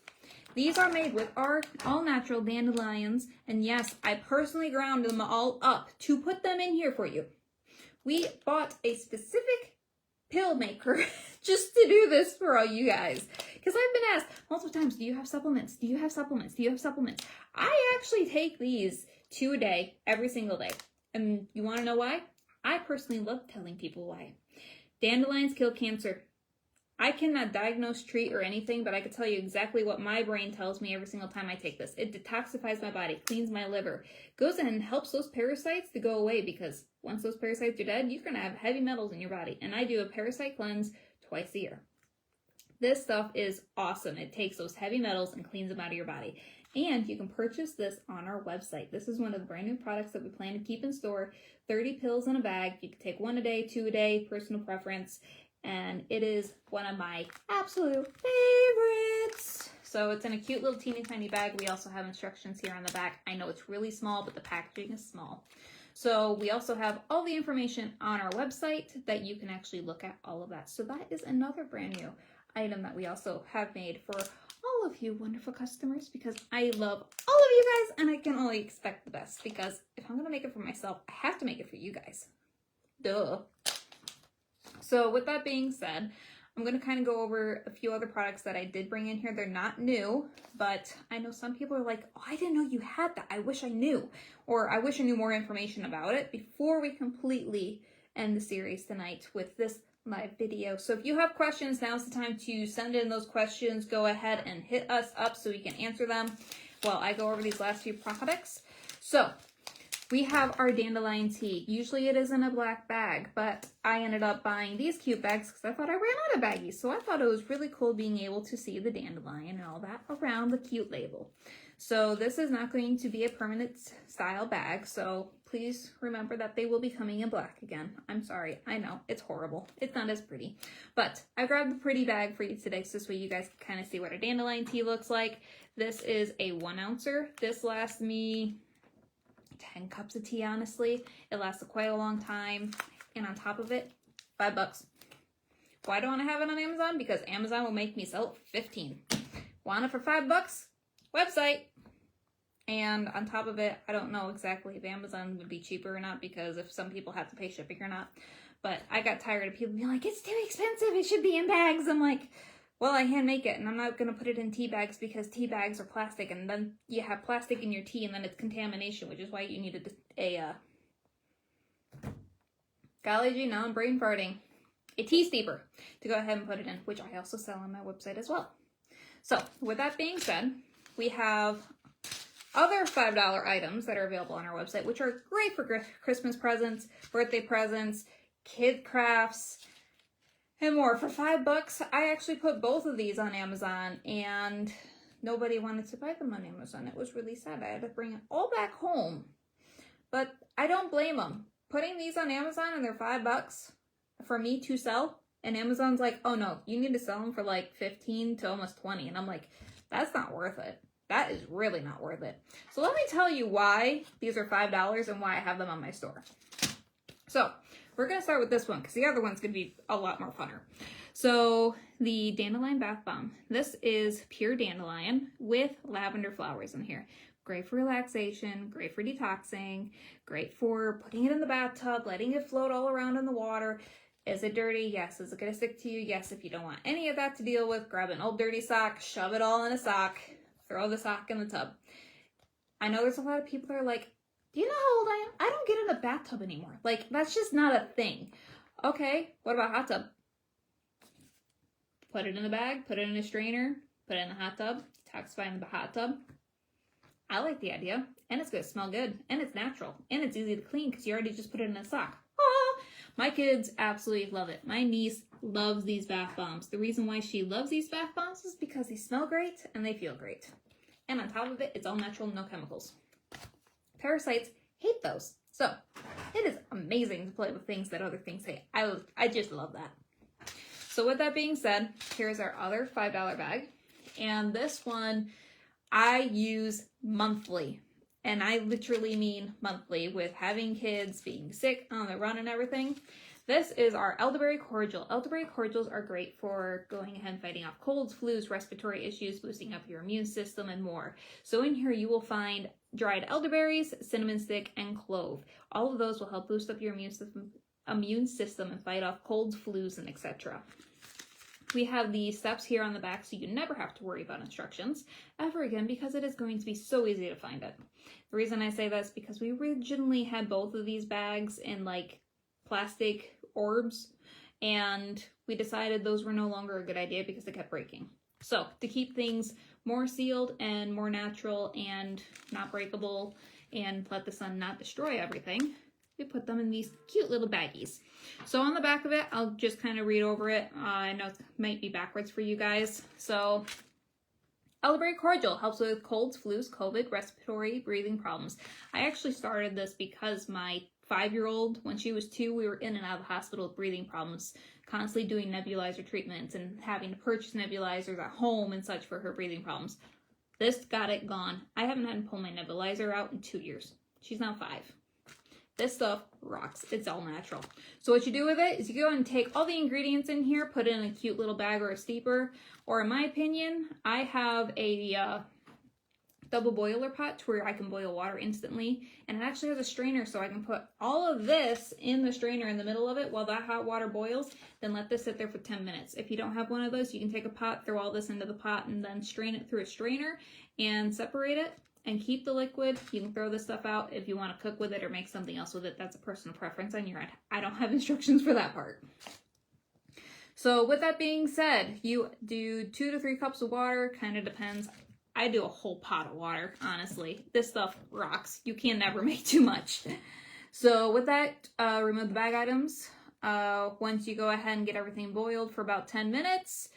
These are made with our all-natural dandelions, and yes, I personally ground them all up to put them in here for you. We bought a specific pill maker just to do this for all you guys. Because I've been asked multiple times, do you have supplements? Do you have supplements? Do you have supplements? I actually take these 2 a day, every single day. And you want to know why? I personally love telling people why. Dandelions kill cancer. I cannot diagnose, treat, or anything, but I can tell you exactly what my brain tells me every single time I take this. It detoxifies my body, cleans my liver, goes in and helps those parasites to go away, because once those parasites are dead, you're going to have heavy metals in your body. And I do a parasite cleanse twice a year. This stuff is awesome. It takes those heavy metals and cleans them out of your body. And you can purchase this on our website. This is one of the brand new products that we plan to keep in store. 30 pills in a bag. You can take 1 a day, 2 a day, personal preference. And it is one of my absolute favorites. So it's in a cute little teeny tiny bag. We also have instructions here on the back. I know it's really small, but the packaging is small. So we also have all the information on our website that you can actually look at all of that. So that is another brand new item that we also have made for all of you wonderful customers because I love all of you guys and I can only expect the best because if I'm going to make it for myself, I have to make it for you guys. Duh. So with that being said, I'm going to kind of go over a few other products that I did bring in here. They're not new, but I know some people are like, oh, I didn't know you had that. I wish I knew. Or I wish I knew more information about it before we completely end the series tonight with this live video. So if you have questions, now's the time to send in those questions. Go ahead and hit us up so we can answer them while I go over these last few products. So we have our dandelion tea. Usually it is in a black bag, but I ended up buying these cute bags because I thought I ran out of baggies. So I thought it was really cool being able to see the dandelion and all that around the cute label. So this is not going to be a permanent style bag. So please remember that they will be coming in black again. I'm sorry. I know it's horrible. It's not as pretty, but I grabbed the pretty bag for you today. So this way you guys can kind of see what our dandelion tea looks like. This is a 1 ouncer. This lasts me 10 cups of tea, honestly. It lasted quite a long time. And on top of it, $5. Why do I want to have it on Amazon? Because Amazon will make me sell it for 15. Want it for $5? Website. And on top of it, I don't know exactly if Amazon would be cheaper or not because if some people have to pay shipping or not. But I got tired of people being like, it's too expensive. It should be in bags. I'm like, well, I hand make it, and I'm not going to put it in tea bags because tea bags are plastic, and then you have plastic in your tea, and then it's contamination, which is why you needed golly gee, now I'm brain farting, a tea steeper to go ahead and put it in, which I also sell on my website as well. So, with that being said, we have other $5 items that are available on our website, which are great for Christmas presents, birthday presents, kid crafts, and more. For $5, I actually put both of these on Amazon and nobody wanted to buy them on Amazon. It was really sad. I had to bring it all back home. But I don't blame them. Putting these on Amazon and they're $5 for me to sell, and Amazon's like, oh no, you need to sell them for like 15 to almost 20. And I'm like, that's not worth it. That is really not worth it. So let me tell you why these are $5 and why I have them on my store. So we're going to start with this one because the other one's going to be a lot more funner. So the dandelion bath bomb. This is pure dandelion with lavender flowers in here. Great for relaxation, great for detoxing, great for putting it in the bathtub, letting it float all around in the water. Is it dirty? Yes. Is it going to stick to you? Yes. If you don't want any of that to deal with, grab an old dirty sock, shove it all in a sock, throw the sock in the tub. I know there's a lot of people that are like, do you know how old I am? I don't get in a bathtub anymore. Like, that's just not a thing. Okay, what about hot tub? Put it in a bag, put it in a strainer, put it in the hot tub, detoxify in the hot tub. I like the idea, and it's going to smell good, and it's natural, and it's easy to clean because you already just put it in a sock. Ah! My kids absolutely love it. My niece loves these bath bombs. The reason why she loves these bath bombs is because they smell great and they feel great. And on top of it, it's all natural, no chemicals. Parasites hate those. So it is amazing to play with things that other things hate. I just love that. So with that being said, here's our other $5 bag. And this one I use monthly. And I literally mean monthly with having kids, being sick, on the run and everything. This is our elderberry cordial. Elderberry cordials are great for going ahead and fighting off colds, flus, respiratory issues, boosting up your immune system, and more. So in here you will find dried elderberries, cinnamon stick, and clove. All of those will help boost up your immune system and fight off colds, flus, and etc. We have the steps here on the back so you never have to worry about instructions ever again because it is going to be so easy to find it. The reason I say that is because we originally had both of these bags in like plastic orbs and we decided those were no longer a good idea because they kept breaking. So to keep things more sealed and more natural and not breakable and let the sun not destroy everything, we put them in these cute little baggies. So on the back of it, I'll just kind of read over it. I know it might be backwards for you guys. So elderberry cordial helps with colds, flus, COVID, respiratory, breathing problems. I actually started this because my 5-year-old, when she was 2, we were in and out of the hospital with breathing problems, constantly doing nebulizer treatments and having to purchase nebulizers at home and such for her breathing problems. This got it gone. I haven't had to pull my nebulizer out in 2 years. She's now 5. This stuff rocks. It's all natural. So what you do with it is you go and take all the ingredients in here, put it in a cute little bag or a steeper, or in my opinion, I have a double boiler pot to where I can boil water instantly, and it actually has a strainer, so I can put all of this in the strainer in the middle of it while that hot water boils, then let this sit there for 10 minutes. If you don't have one of those, you can take a pot, throw all this into the pot, and then strain it through a strainer and separate it and keep the liquid. You can throw this stuff out if you want to cook with it or make something else with it. That's a personal preference on your end. I don't have instructions for that part. So with that being said, you do 2 to 3 cups of water, kind of depends. I do a whole pot of water, honestly. This stuff rocks. You can never make too much. So with that, remove the bag items. Once you go ahead and get everything boiled for about 10 minutes,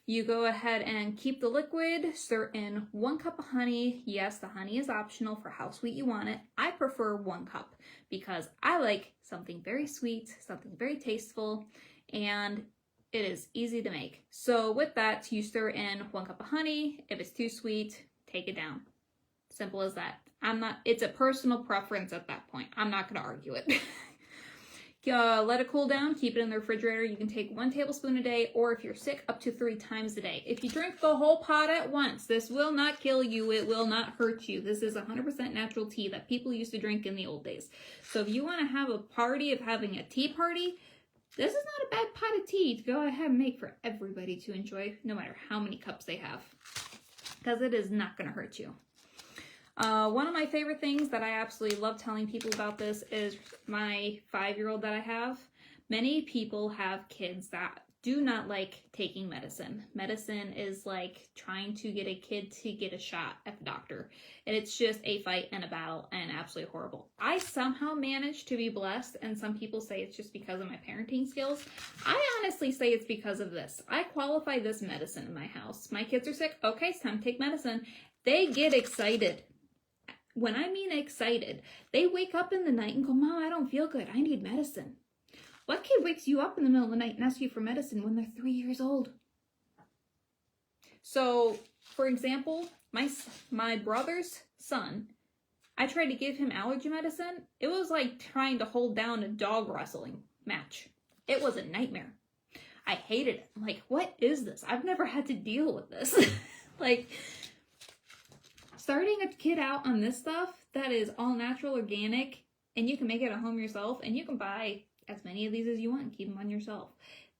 you go ahead and keep the liquid, stir in 1 cup of honey. Yes, the honey is optional for how sweet you want it. I prefer 1 cup because I like something very sweet, something very tasteful, and it is easy to make. So with that, you stir in 1 cup of honey. If it's too sweet, take it down. Simple as that. It's a personal preference at that point. I'm not going to argue it. Let it cool down, keep it in the refrigerator. You can take 1 tablespoon a day, or if you're sick, up to 3 times a day. If you drink the whole pot at once, this will not kill you. It will not hurt you. This is 100% natural tea that people used to drink in the old days. So if you want to have a party of having a tea party, this is not a bad pot of tea to go ahead and make for everybody to enjoy, no matter how many cups they have, because it is not going to hurt you. One of my favorite things that I absolutely love telling people about this is my 5-year-old that I have. Many people have kids that do not like taking medicine. Medicine is like trying to get a kid to get a shot at the doctor. And it's just a fight and a battle and absolutely horrible. I somehow managed to be blessed, and some people say it's just because of my parenting skills. I honestly say it's because of this. I qualify this medicine in my house. My kids are sick. Okay, it's time to take medicine. They get excited. When I mean excited, they wake up in the night and go, Mom, I don't feel good. I need medicine. What kid wakes you up in the middle of the night and asks you for medicine when they're 3 years old? So, for example, my brother's son, I tried to give him allergy medicine. It was like trying to hold down a dog wrestling match. It was a nightmare. I hated it. I'm like, what is this? I've never had to deal with this. Like, starting a kid out on this stuff that is all natural, organic, and you can make it at home yourself, and you can buy as many of these as you want and keep them on yourself.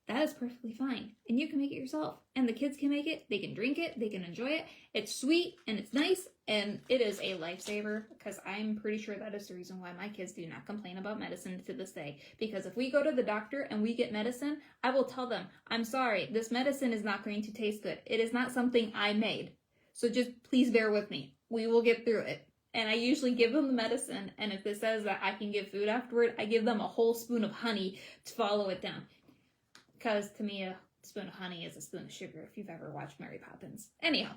That is perfectly fine. And you can make it yourself. And the kids can make it, they can drink it, they can enjoy it. It's sweet and it's nice, and it is a lifesaver, because I'm pretty sure that is the reason why my kids do not complain about medicine to this day. Because if we go to the doctor and we get medicine, I will tell them, I'm sorry, this medicine is not going to taste good. It is not something I made. So just please bear with me. We will get through it. And I usually give them the medicine, and if it says that I can give food afterward, I give them a whole spoon of honey to follow it down. Because to me, a spoon of honey is a spoon of sugar, if you've ever watched Mary Poppins. Anyhow,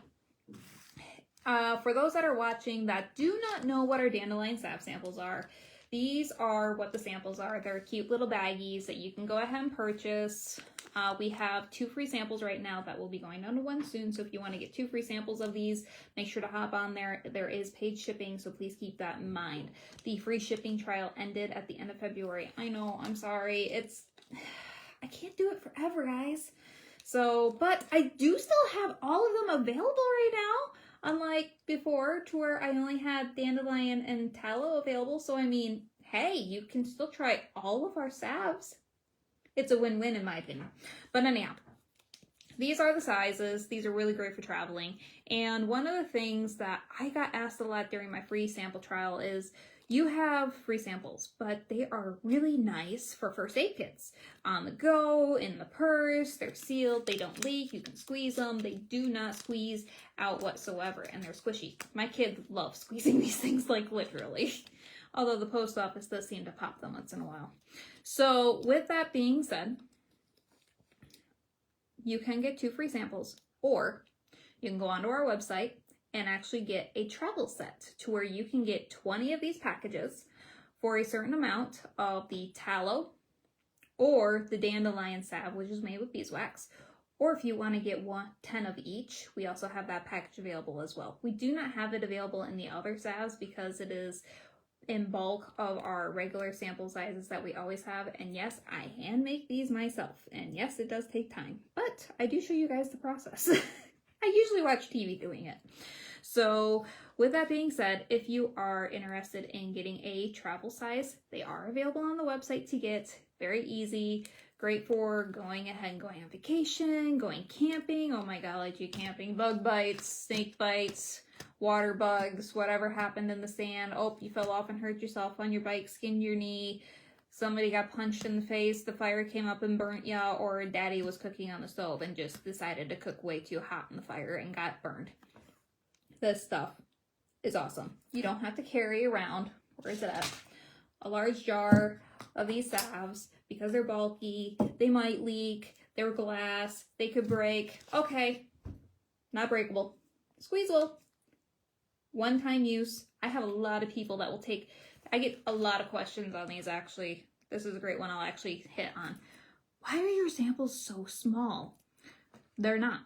for those that are watching that do not know what our dandelion sap samples are, these are what the samples are. They're cute little baggies that you can go ahead and purchase. We have 2 free samples right now that will be going down to 1 soon. So if you want to get 2 free samples of these, make sure to hop on there. There is paid shipping, so please keep that in mind. The free shipping trial ended at the end of February. I know, I'm sorry. I can't do it forever, guys. So, but I do still have all of them available right now. Unlike before, to where I only had dandelion and tallow available. So, I mean, hey, you can still try all of our salves. It's a win-win in my opinion. But anyhow, these are the sizes. These are really great for traveling. And one of the things that I got asked a lot during my free sample trial is, you have free samples, but they are really nice for first aid kits. On the go, in the purse, they're sealed, they don't leak, you can squeeze them, they do not squeeze out whatsoever, and they're squishy. My kids love squeezing these things, like literally. Although the post office does seem to pop them once in a while. So with that being said, you can get 2 free samples, or you can go onto our website and actually get a travel set to where you can get 20 of these packages for a certain amount of the tallow or the dandelion salve, which is made with beeswax. Or if you want to get 10 of each, we also have that package available as well. We do not have it available in the other salves because it is in bulk of our regular sample sizes that we always have. And yes, I hand make these myself. And yes, it does take time, but I do show you guys the process. I usually watch TV doing it. So with that being said, if you are interested in getting a travel size, they are available on the website to get. Very easy. Great for going ahead and going on vacation, going camping. Oh my god, I do camping. Bug bites, snake bites, water bugs, whatever happened in the sand. Oh, you fell off and hurt yourself on your bike, skinned your knee. Somebody got punched in the face, the fire came up and burnt you, or daddy was cooking on the stove and just decided to cook way too hot in the fire and got burned. This stuff is awesome. You don't have to carry around, where is it at? A large jar of these salves because they're bulky, they might leak, they're glass, they could break. Okay, not breakable, squeezable, one-time use. I have a lot of people that will take, I get a lot of questions on these actually. This is a great one I'll actually hit on. Why are your samples so small? They're not.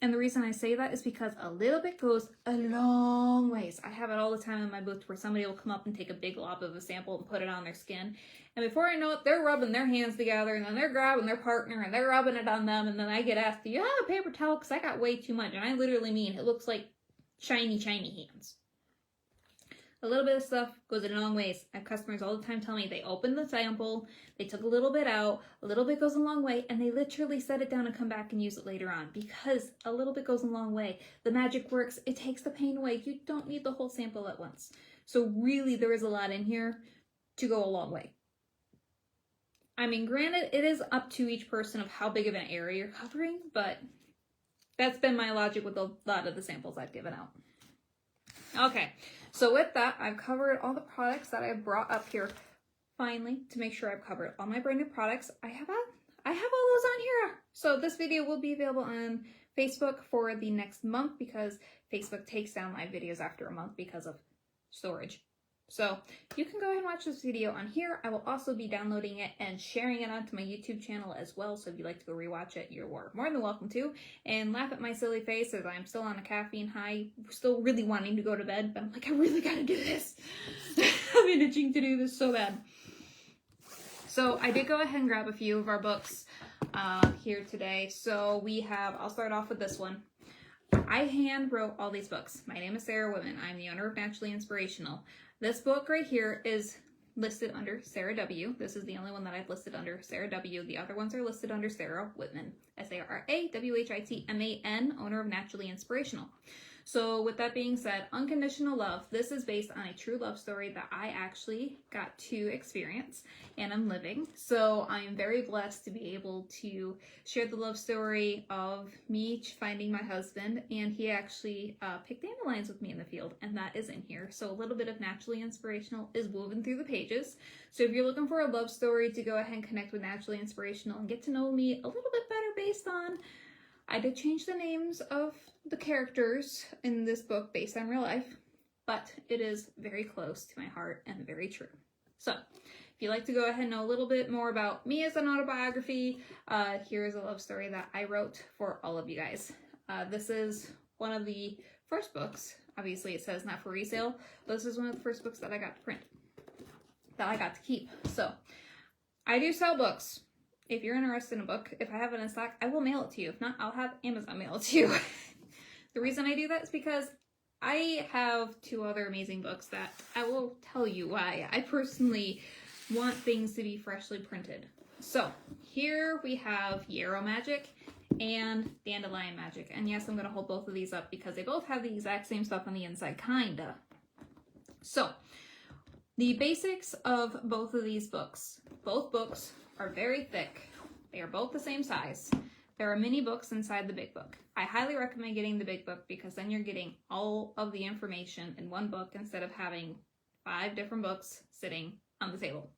And the reason I say that is because a little bit goes a long ways. I have it all the time in my booth where somebody will come up and take a big glob of a sample and put it on their skin. And before I know it, they're rubbing their hands together and then they're grabbing their partner and they're rubbing it on them. And then I get asked, do you have a paper towel? Because I got way too much. And I literally mean it looks like shiny, shiny hands. A little bit of stuff goes a long ways. I have customers all the time tell me they opened the sample, they took a little bit out, a little bit goes a long way, and they literally set it down and come back and use it later on because a little bit goes a long way. The magic works. It takes the pain away. You don't need the whole sample at once. So really, there is a lot in here to go a long way. I mean, granted, it is up to each person of how big of an area you're covering, but that's been my logic with a lot of the samples I've given out. Okay, so with that, I've covered all the products that I've brought up here. Finally, to make sure I've covered all my branded products, I have all those on here. So this video will be available on Facebook for the next month because Facebook takes down live videos after a month because of storage. So you can go ahead and watch this video on here. I will also be downloading it and sharing it onto my YouTube channel as well. So if you'd like to go rewatch it, you're more than welcome to. And laugh at my silly face as I'm still on a caffeine high, still really wanting to go to bed. But I'm like, I really gotta do this. I've been itching to do this so bad. So I did go ahead and grab a few of our books here today. So we have, I'll start off with this one. I hand wrote all these books. My name is Sarah Whitman. I'm the owner of Naturally Inspirational. This book right here is listed under Sarah W. This is the only one that I've listed under Sarah W. The other ones are listed under Sarah Whitman. SARAWHITMAN, owner of Naturally Inspirational. So with that being said, Unconditional Love, this is based on a true love story that I actually got to experience and I'm living. So I am very blessed to be able to share the love story of me finding my husband, and he actually picked dandelions with me in the field, and that is in here. So a little bit of Naturally Inspirational is woven through the pages. So if you're looking for a love story to go ahead and connect with Naturally Inspirational and get to know me a little bit better based on, I did change the names of the characters in this book based on real life, but it is very close to my heart and very true. So if you'd like to go ahead and know a little bit more about me as an autobiography, here is a love story that I wrote for all of you guys. This is one of the first books. Obviously it says not for resale, but this is one of the first books that I got to print, that I got to keep. So I do sell books. If you're interested in a book, if I have it in stock, I will mail it to you. If not, I'll have Amazon mail it to you. The reason I do that is because I have two other amazing books that I will tell you why. I personally want things to be freshly printed. So here we have Yarrow Magic and Dandelion Magic. And yes, I'm going to hold both of these up because they both have the exact same stuff on the inside, kinda. So the basics of both of these books. Both books are very thick. They are both the same size. There are mini books inside the big book. I highly recommend getting the big book because then you're getting all of the information in one book instead of having 5 different books sitting on the table.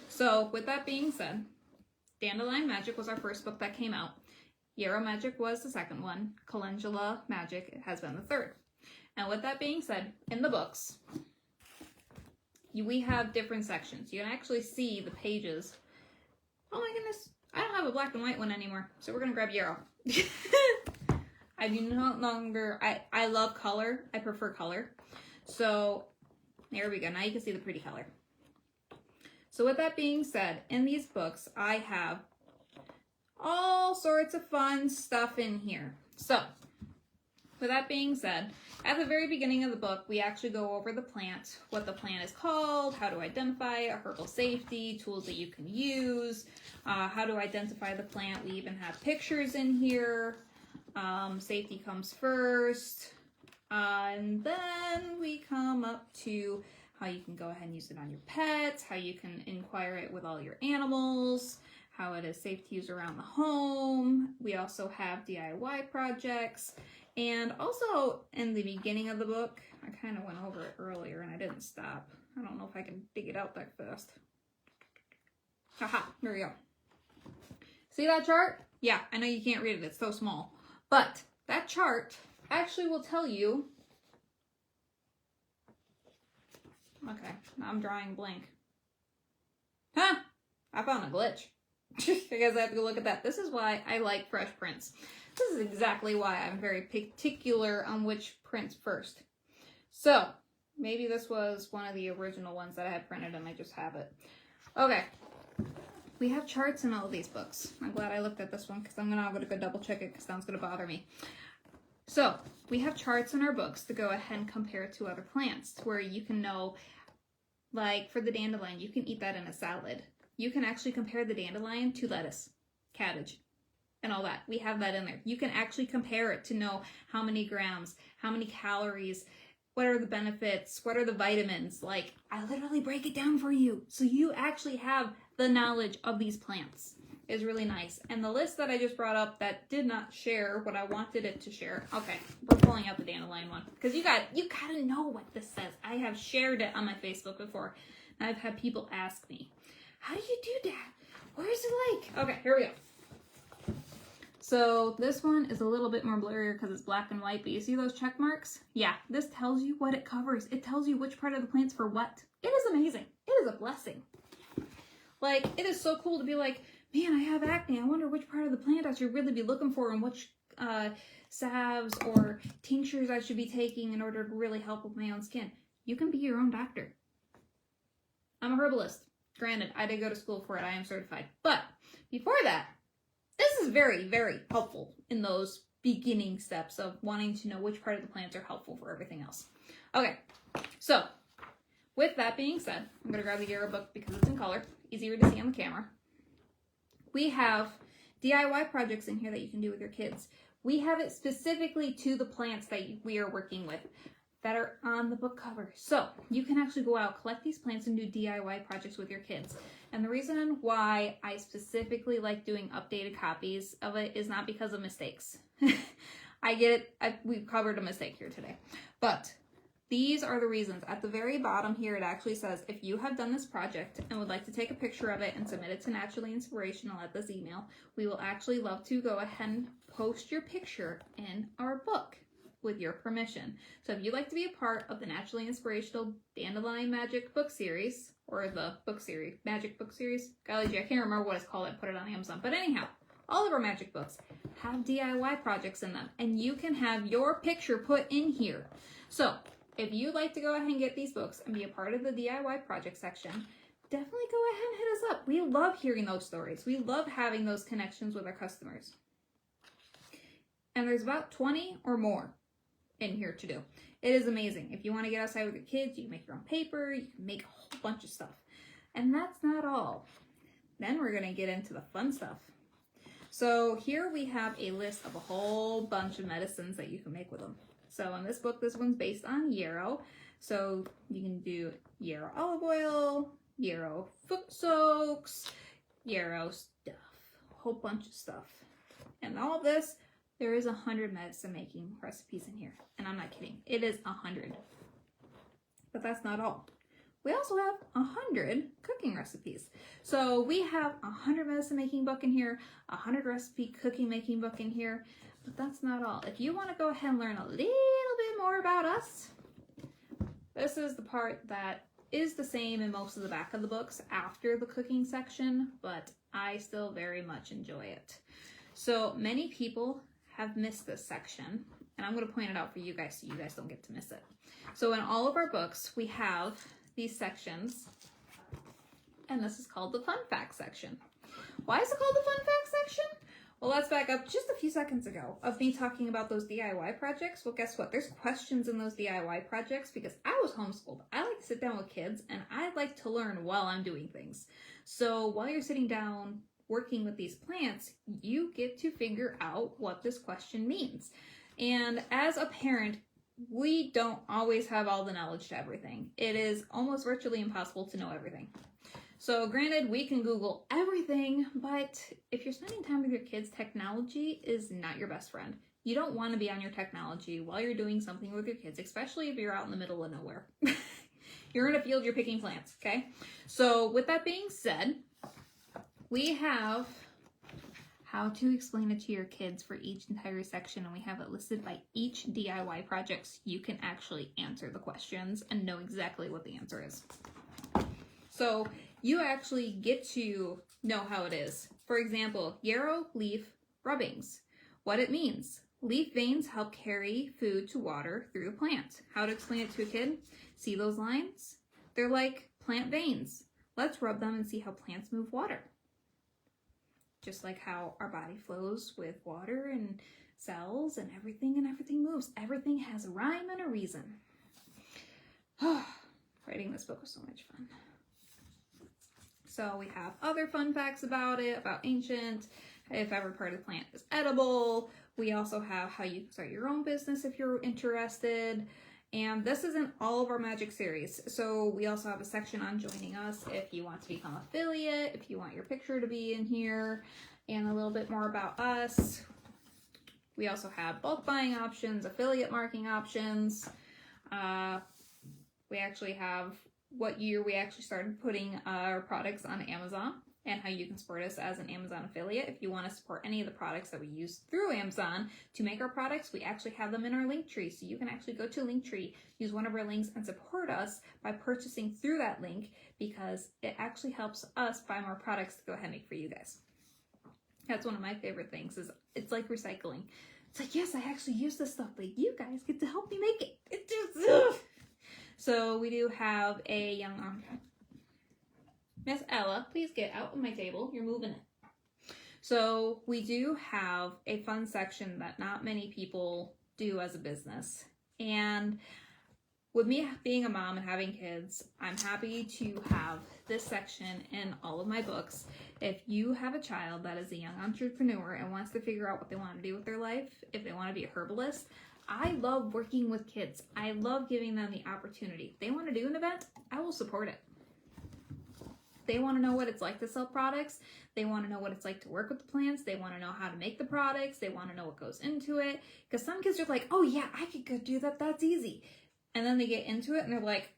So with that being said, Dandelion Magic was our first book that came out. Yarrow Magic was the second one. Calendula Magic has been the third. And with that being said, in the books, we have different sections. You can actually see the pages. Oh my goodness, I don't have a black and white one anymore, so we're gonna grab Yarrow. I do no longer, I love color, I prefer color. So There we go. Now you can see the pretty color. So with that being said, in these books, I have all sorts of fun stuff in here. So with that being said, at the very beginning of the book, we actually go over the plant, what the plant is called, how to identify it, herbal safety, tools that you can use, how to identify the plant. We even have pictures in here. Safety comes first. And then we come up to how you can go ahead and use it on your pets, how you can inquire it with all your animals, how it is safe to use around the home. We also have DIY projects. And also in the beginning of the book, I kind of went over it earlier and I didn't stop. I don't know if I can dig it out that fast. Haha, there we go. See that chart? Yeah, I know you can't read it, it's so small. But that chart actually will tell you. Okay, now I'm drawing blank. Huh, I found a glitch. I guess I have to go look at that. This is why I like fresh prints. This is exactly why I'm very particular on which prints first. So, maybe this was one of the original ones that I had printed and I just have it. Okay, we have charts in all of these books. I'm glad I looked at this one because I'm going to go double check it because that's going to bother me. So, we have charts in our books to go ahead and compare to other plants where you can know, like for the dandelion, you can eat that in a salad. You can actually compare the dandelion to lettuce, cabbage, and all that. We have that in there. You can actually compare it to know how many grams, how many calories, what are the benefits, what are the vitamins. Like, I literally break it down for you. So you actually have the knowledge of these plants. Is really nice. And the list that I just brought up that did not share what I wanted it to share. Okay, we're pulling out the dandelion one. Because you gotta know what this says. I have shared it on my Facebook before. And I've had people ask me, how do you do that? Where is it like? Okay, here we go. So this one is a little bit more blurrier because it's black and white, but you see those check marks? Yeah, this tells you what it covers. It tells you which part of the plant's for what. It is amazing. It is a blessing. Like, it is so cool to be like, man, I have acne. I wonder which part of the plant I should really be looking for and which salves or tinctures I should be taking in order to really help with my own skin. You can be your own doctor. I'm a herbalist. Granted, I did go to school for it. I am certified. But before that, this is very, very helpful in those beginning steps of wanting to know which part of the plants are helpful for everything else. Okay, so with that being said, I'm going to grab the Yarrow book because it's in color, easier to see on the camera. We have DIY projects in here that you can do with your kids. We have it specifically to the plants that we are working with that are on the book cover. So you can actually go out, collect these plants, and do DIY projects with your kids. And the reason why I specifically like doing updated copies of it is not because of mistakes. I get it. We've covered a mistake here today. But these are the reasons. At the very bottom here, it actually says, if you have done this project and would like to take a picture of it and submit it to Naturally Inspirational at this email, we will actually love to go ahead and post your picture in our book with your permission. So if you'd like to be a part of the Naturally Inspirational Dandelion Magic book series, or the book series, Magic book series, golly gee, I can't remember what it's called. I put it on Amazon. But anyhow, all of our magic books have DIY projects in them, and you can have your picture put in here. So if you'd like to go ahead and get these books and be a part of the DIY project section, definitely go ahead and hit us up. We love hearing those stories. We love having those connections with our customers. And there's about 20 or more in here to do. It is amazing. If you want to get outside with your kids, you can make your own paper, you can make a whole bunch of stuff. And that's not all. Then we're going to get into the fun stuff. So here we have a list of a whole bunch of medicines that you can make with them. So in this book, this one's based on yarrow. So you can do yarrow olive oil, yarrow foot soaks, yarrow stuff, a whole bunch of stuff. And all of this, there is 100 medicine making recipes in here. And I'm not kidding. It is 100. But that's not all. We also have 100 cooking recipes. So we have 100 medicine making book in here, 100 recipe cooking making book in here. But that's not all. If you want to go ahead and learn a little bit more about us, this is the part that is the same in most of the back of the books after the cooking section, but I still very much enjoy it. So many people have missed this section, And I'm going to point it out for you guys so you guys don't get to miss it. So in all of our books, we have these sections, and this is called the fun fact section. Why is it called the fun fact section? Well, let's back up just a few seconds ago of me talking about those DIY projects. Well, guess what? There's questions in those DIY projects because I was homeschooled. I like to sit down with kids and I like to learn while I'm doing things. So while you're sitting down working with these plants, you get to figure out what this question means. And as a parent, we don't always have all the knowledge to everything. It is almost virtually impossible to know everything. So granted, we can Google everything, but if you're spending time with your kids, technology is not your best friend. You don't want to be on your technology while you're doing something with your kids, especially if you're out in the middle of nowhere. You're in a field, you're picking plants, okay? So with that being said, we have how to explain it to your kids for each entire section, and we have it listed by each DIY project so you can actually answer the questions and know exactly what the answer is. So you actually get to know how it is. For example, yarrow leaf rubbings. What it means. Leaf veins help carry food to water through the plant. How to explain it to a kid? See those lines? They're like plant veins. Let's rub them and see how plants move water. Just like how our body flows with water and cells and everything moves. Everything has a rhyme and a reason. Writing this book was so much fun. So we have other fun facts about it, about ancient, if every part of the plant is edible. We also have how you can start your own business if you're interested. And this is in all of our magic series. So we also have a section on joining us if you want to become affiliate, if you want your picture to be in here, and a little bit more about us. We also have bulk buying options, affiliate marketing options. We actually have what year we actually started putting our products on Amazon and how you can support us as an Amazon affiliate. If you want to support any of the products that we use through Amazon to make our products, we actually have them in our Linktree. So you can actually go to Linktree, use one of our links, and support us by purchasing through that link because it actually helps us buy more products to go ahead and make for you guys. That's one of my favorite things is it's like recycling. It's like, yes, I actually use this stuff, but you guys get to help me make it. It just, ugh. So we do have a young Miss Ella, please get out of my table. You're moving it. So we do have a fun section that not many people do as a business. And with me being a mom and having kids, I'm happy to have this section in all of my books. If you have a child that is a young entrepreneur and wants to figure out what they want to do with their life, if they want to be a herbalist, I love working with kids. I love giving them the opportunity. If they want to do an event, I will support it. They want to know what it's like to sell products. They want to know what it's like to work with the plants. They want to know how to make the products. They want to know what goes into it. Because some kids are like, oh yeah, I could go do that. That's easy. And then they get into it and they're like,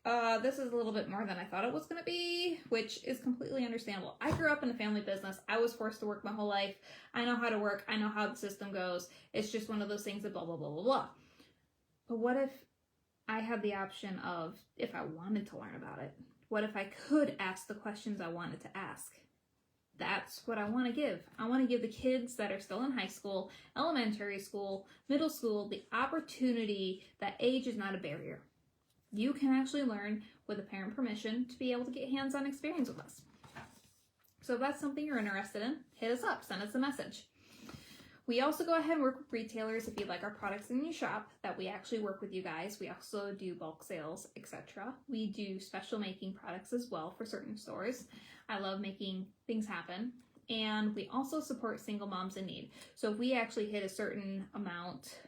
this is a little bit more than I thought it was going to be, which is completely understandable. I grew up in a family business. I was forced to work my whole life. I know how to work. I know how the system goes. It's just one of those things that blah, blah, blah, blah, blah. But what if I had the option of, if I wanted to learn about it, what if I could ask the questions I wanted to ask? That's what I want to give. I want to give the kids that are still in high school, elementary school, middle school, the opportunity that age is not a barrier. You can actually learn with a parent permission to be able to get hands-on experience with us. So if that's something you're interested in, hit us up, send us a message. We also go ahead and work with retailers if you'd like our products in your shop, that we actually work with you guys. We also do bulk sales, etc. We do special making products as well for certain stores. I love making things happen. And we also support single moms in need. So if we actually hit a certain amount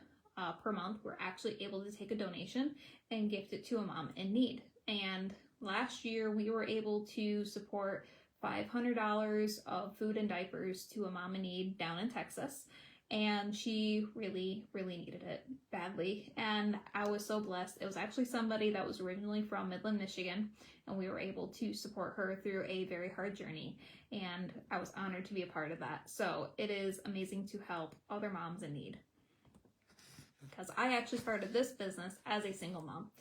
per month, we're actually able to take a donation and gift it to a mom in need. And last year we were able to support $500 of food and diapers to a mom in need down in Texas. And she really, really needed it badly. And I was so blessed. It was actually somebody that was originally from Midland, Michigan, and we were able to support her through a very hard journey. And I was honored to be a part of that. So it is amazing to help other moms in need. Because I actually started this business as a single mom.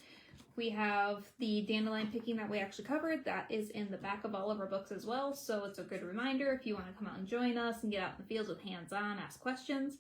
We have the dandelion picking that we actually covered. That is in the back of all of our books as well. So it's a good reminder if you want to come out and join us and get out in the fields with hands-on, ask questions.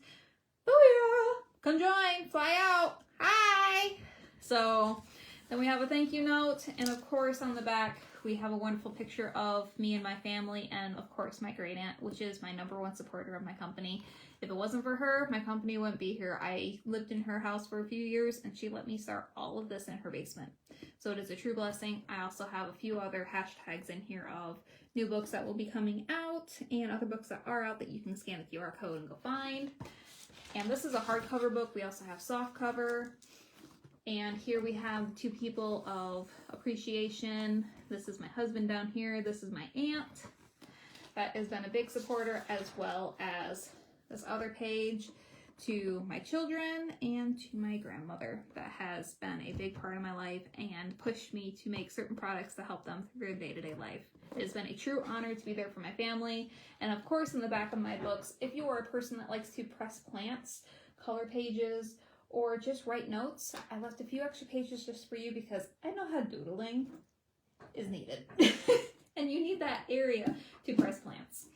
Booyah! Come join! flying, fly out, hi. So then we have a thank you note, and of course on the back we have a wonderful picture of me and my family, and of course my great aunt, which is my #1 supporter of my company. If it wasn't for her, my company wouldn't be here. I lived in her house for a few years, and she let me start all of this in her basement. So it is a true blessing. I also have a few other hashtags in here of new books that will be coming out, and other books that are out that you can scan the QR code and go find. And this is a hardcover book. We also have soft cover. And here we have 2 people of appreciation. This is my husband down here. This is my aunt that has been a big supporter, as well as this other page to my children and to my grandmother that has been a big part of my life and pushed me to make certain products to help them through their day-to-day life. It has been a true honor to be there for my family. And of course, in the back of my books, if you are a person that likes to press plants, color pages, or just write notes, I left a few extra pages just for you because I know how doodling is needed. And you need that area to press plants.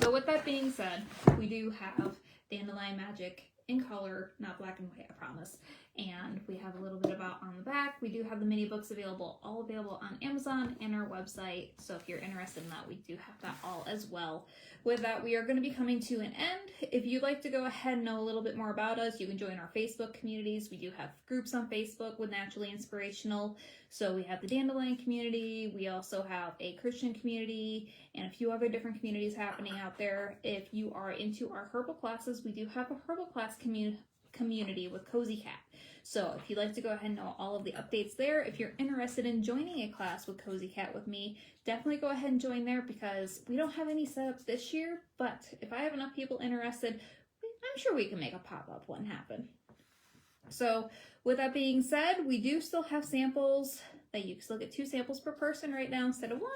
So with that being said, we do have Dandelion Magic in color, not black and white, I promise. And we have a little bit about on the back. We do have the mini books available, all available on Amazon and our website. So if you're interested in that, we do have that all as well. With that, we are going to be coming to an end. If you'd like to go ahead and know a little bit more about us, you can join our Facebook communities. We do have groups on Facebook with Naturally Inspirational. So we have the Dandelion community. We also have a Christian community and a few other different communities happening out there. If you are into our herbal classes, we do have a herbal class community with Cozy Cat. So if you'd like to go ahead and know all of the updates there, if you're interested in joining a class with Cozy Cat with me, definitely go ahead and join there because we don't have any set up this year, but if I have enough people interested, I'm sure we can make a pop-up one happen. So with that being said, we do still have samples that you can still get 2 samples per person right now instead of 1.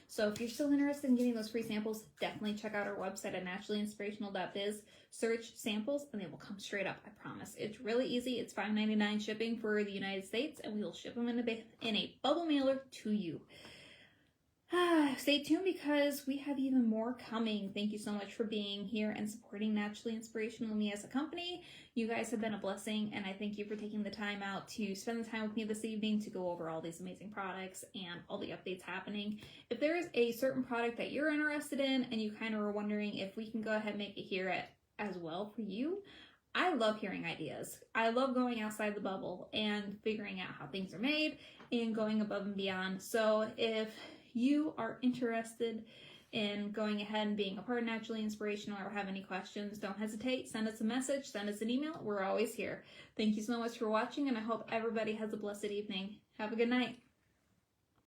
So if you're still interested in getting those free samples, definitely check out our website at naturallyinspirational.biz. Search samples and they will come straight up, I promise. It's really easy. It's $5.99 shipping for the United States, and we will ship them in a bubble mailer to you. Stay tuned because we have even more coming. Thank you so much for being here and supporting Naturally Inspirational and me as a company. You guys have been a blessing, and I thank you for taking the time out to spend the time with me this evening to go over all these amazing products and all the updates happening. If there is a certain product that you're interested in and you kind of are wondering if we can go ahead and make it here as well for you, I love hearing ideas. I love going outside the bubble and figuring out how things are made and going above and beyond. So if you are interested in going ahead and being a part of Naturally Inspirational or have any questions, don't hesitate. Send us a message, send us an email. We're always here. Thank you so much for watching, and I hope everybody has a blessed evening. Have a good night.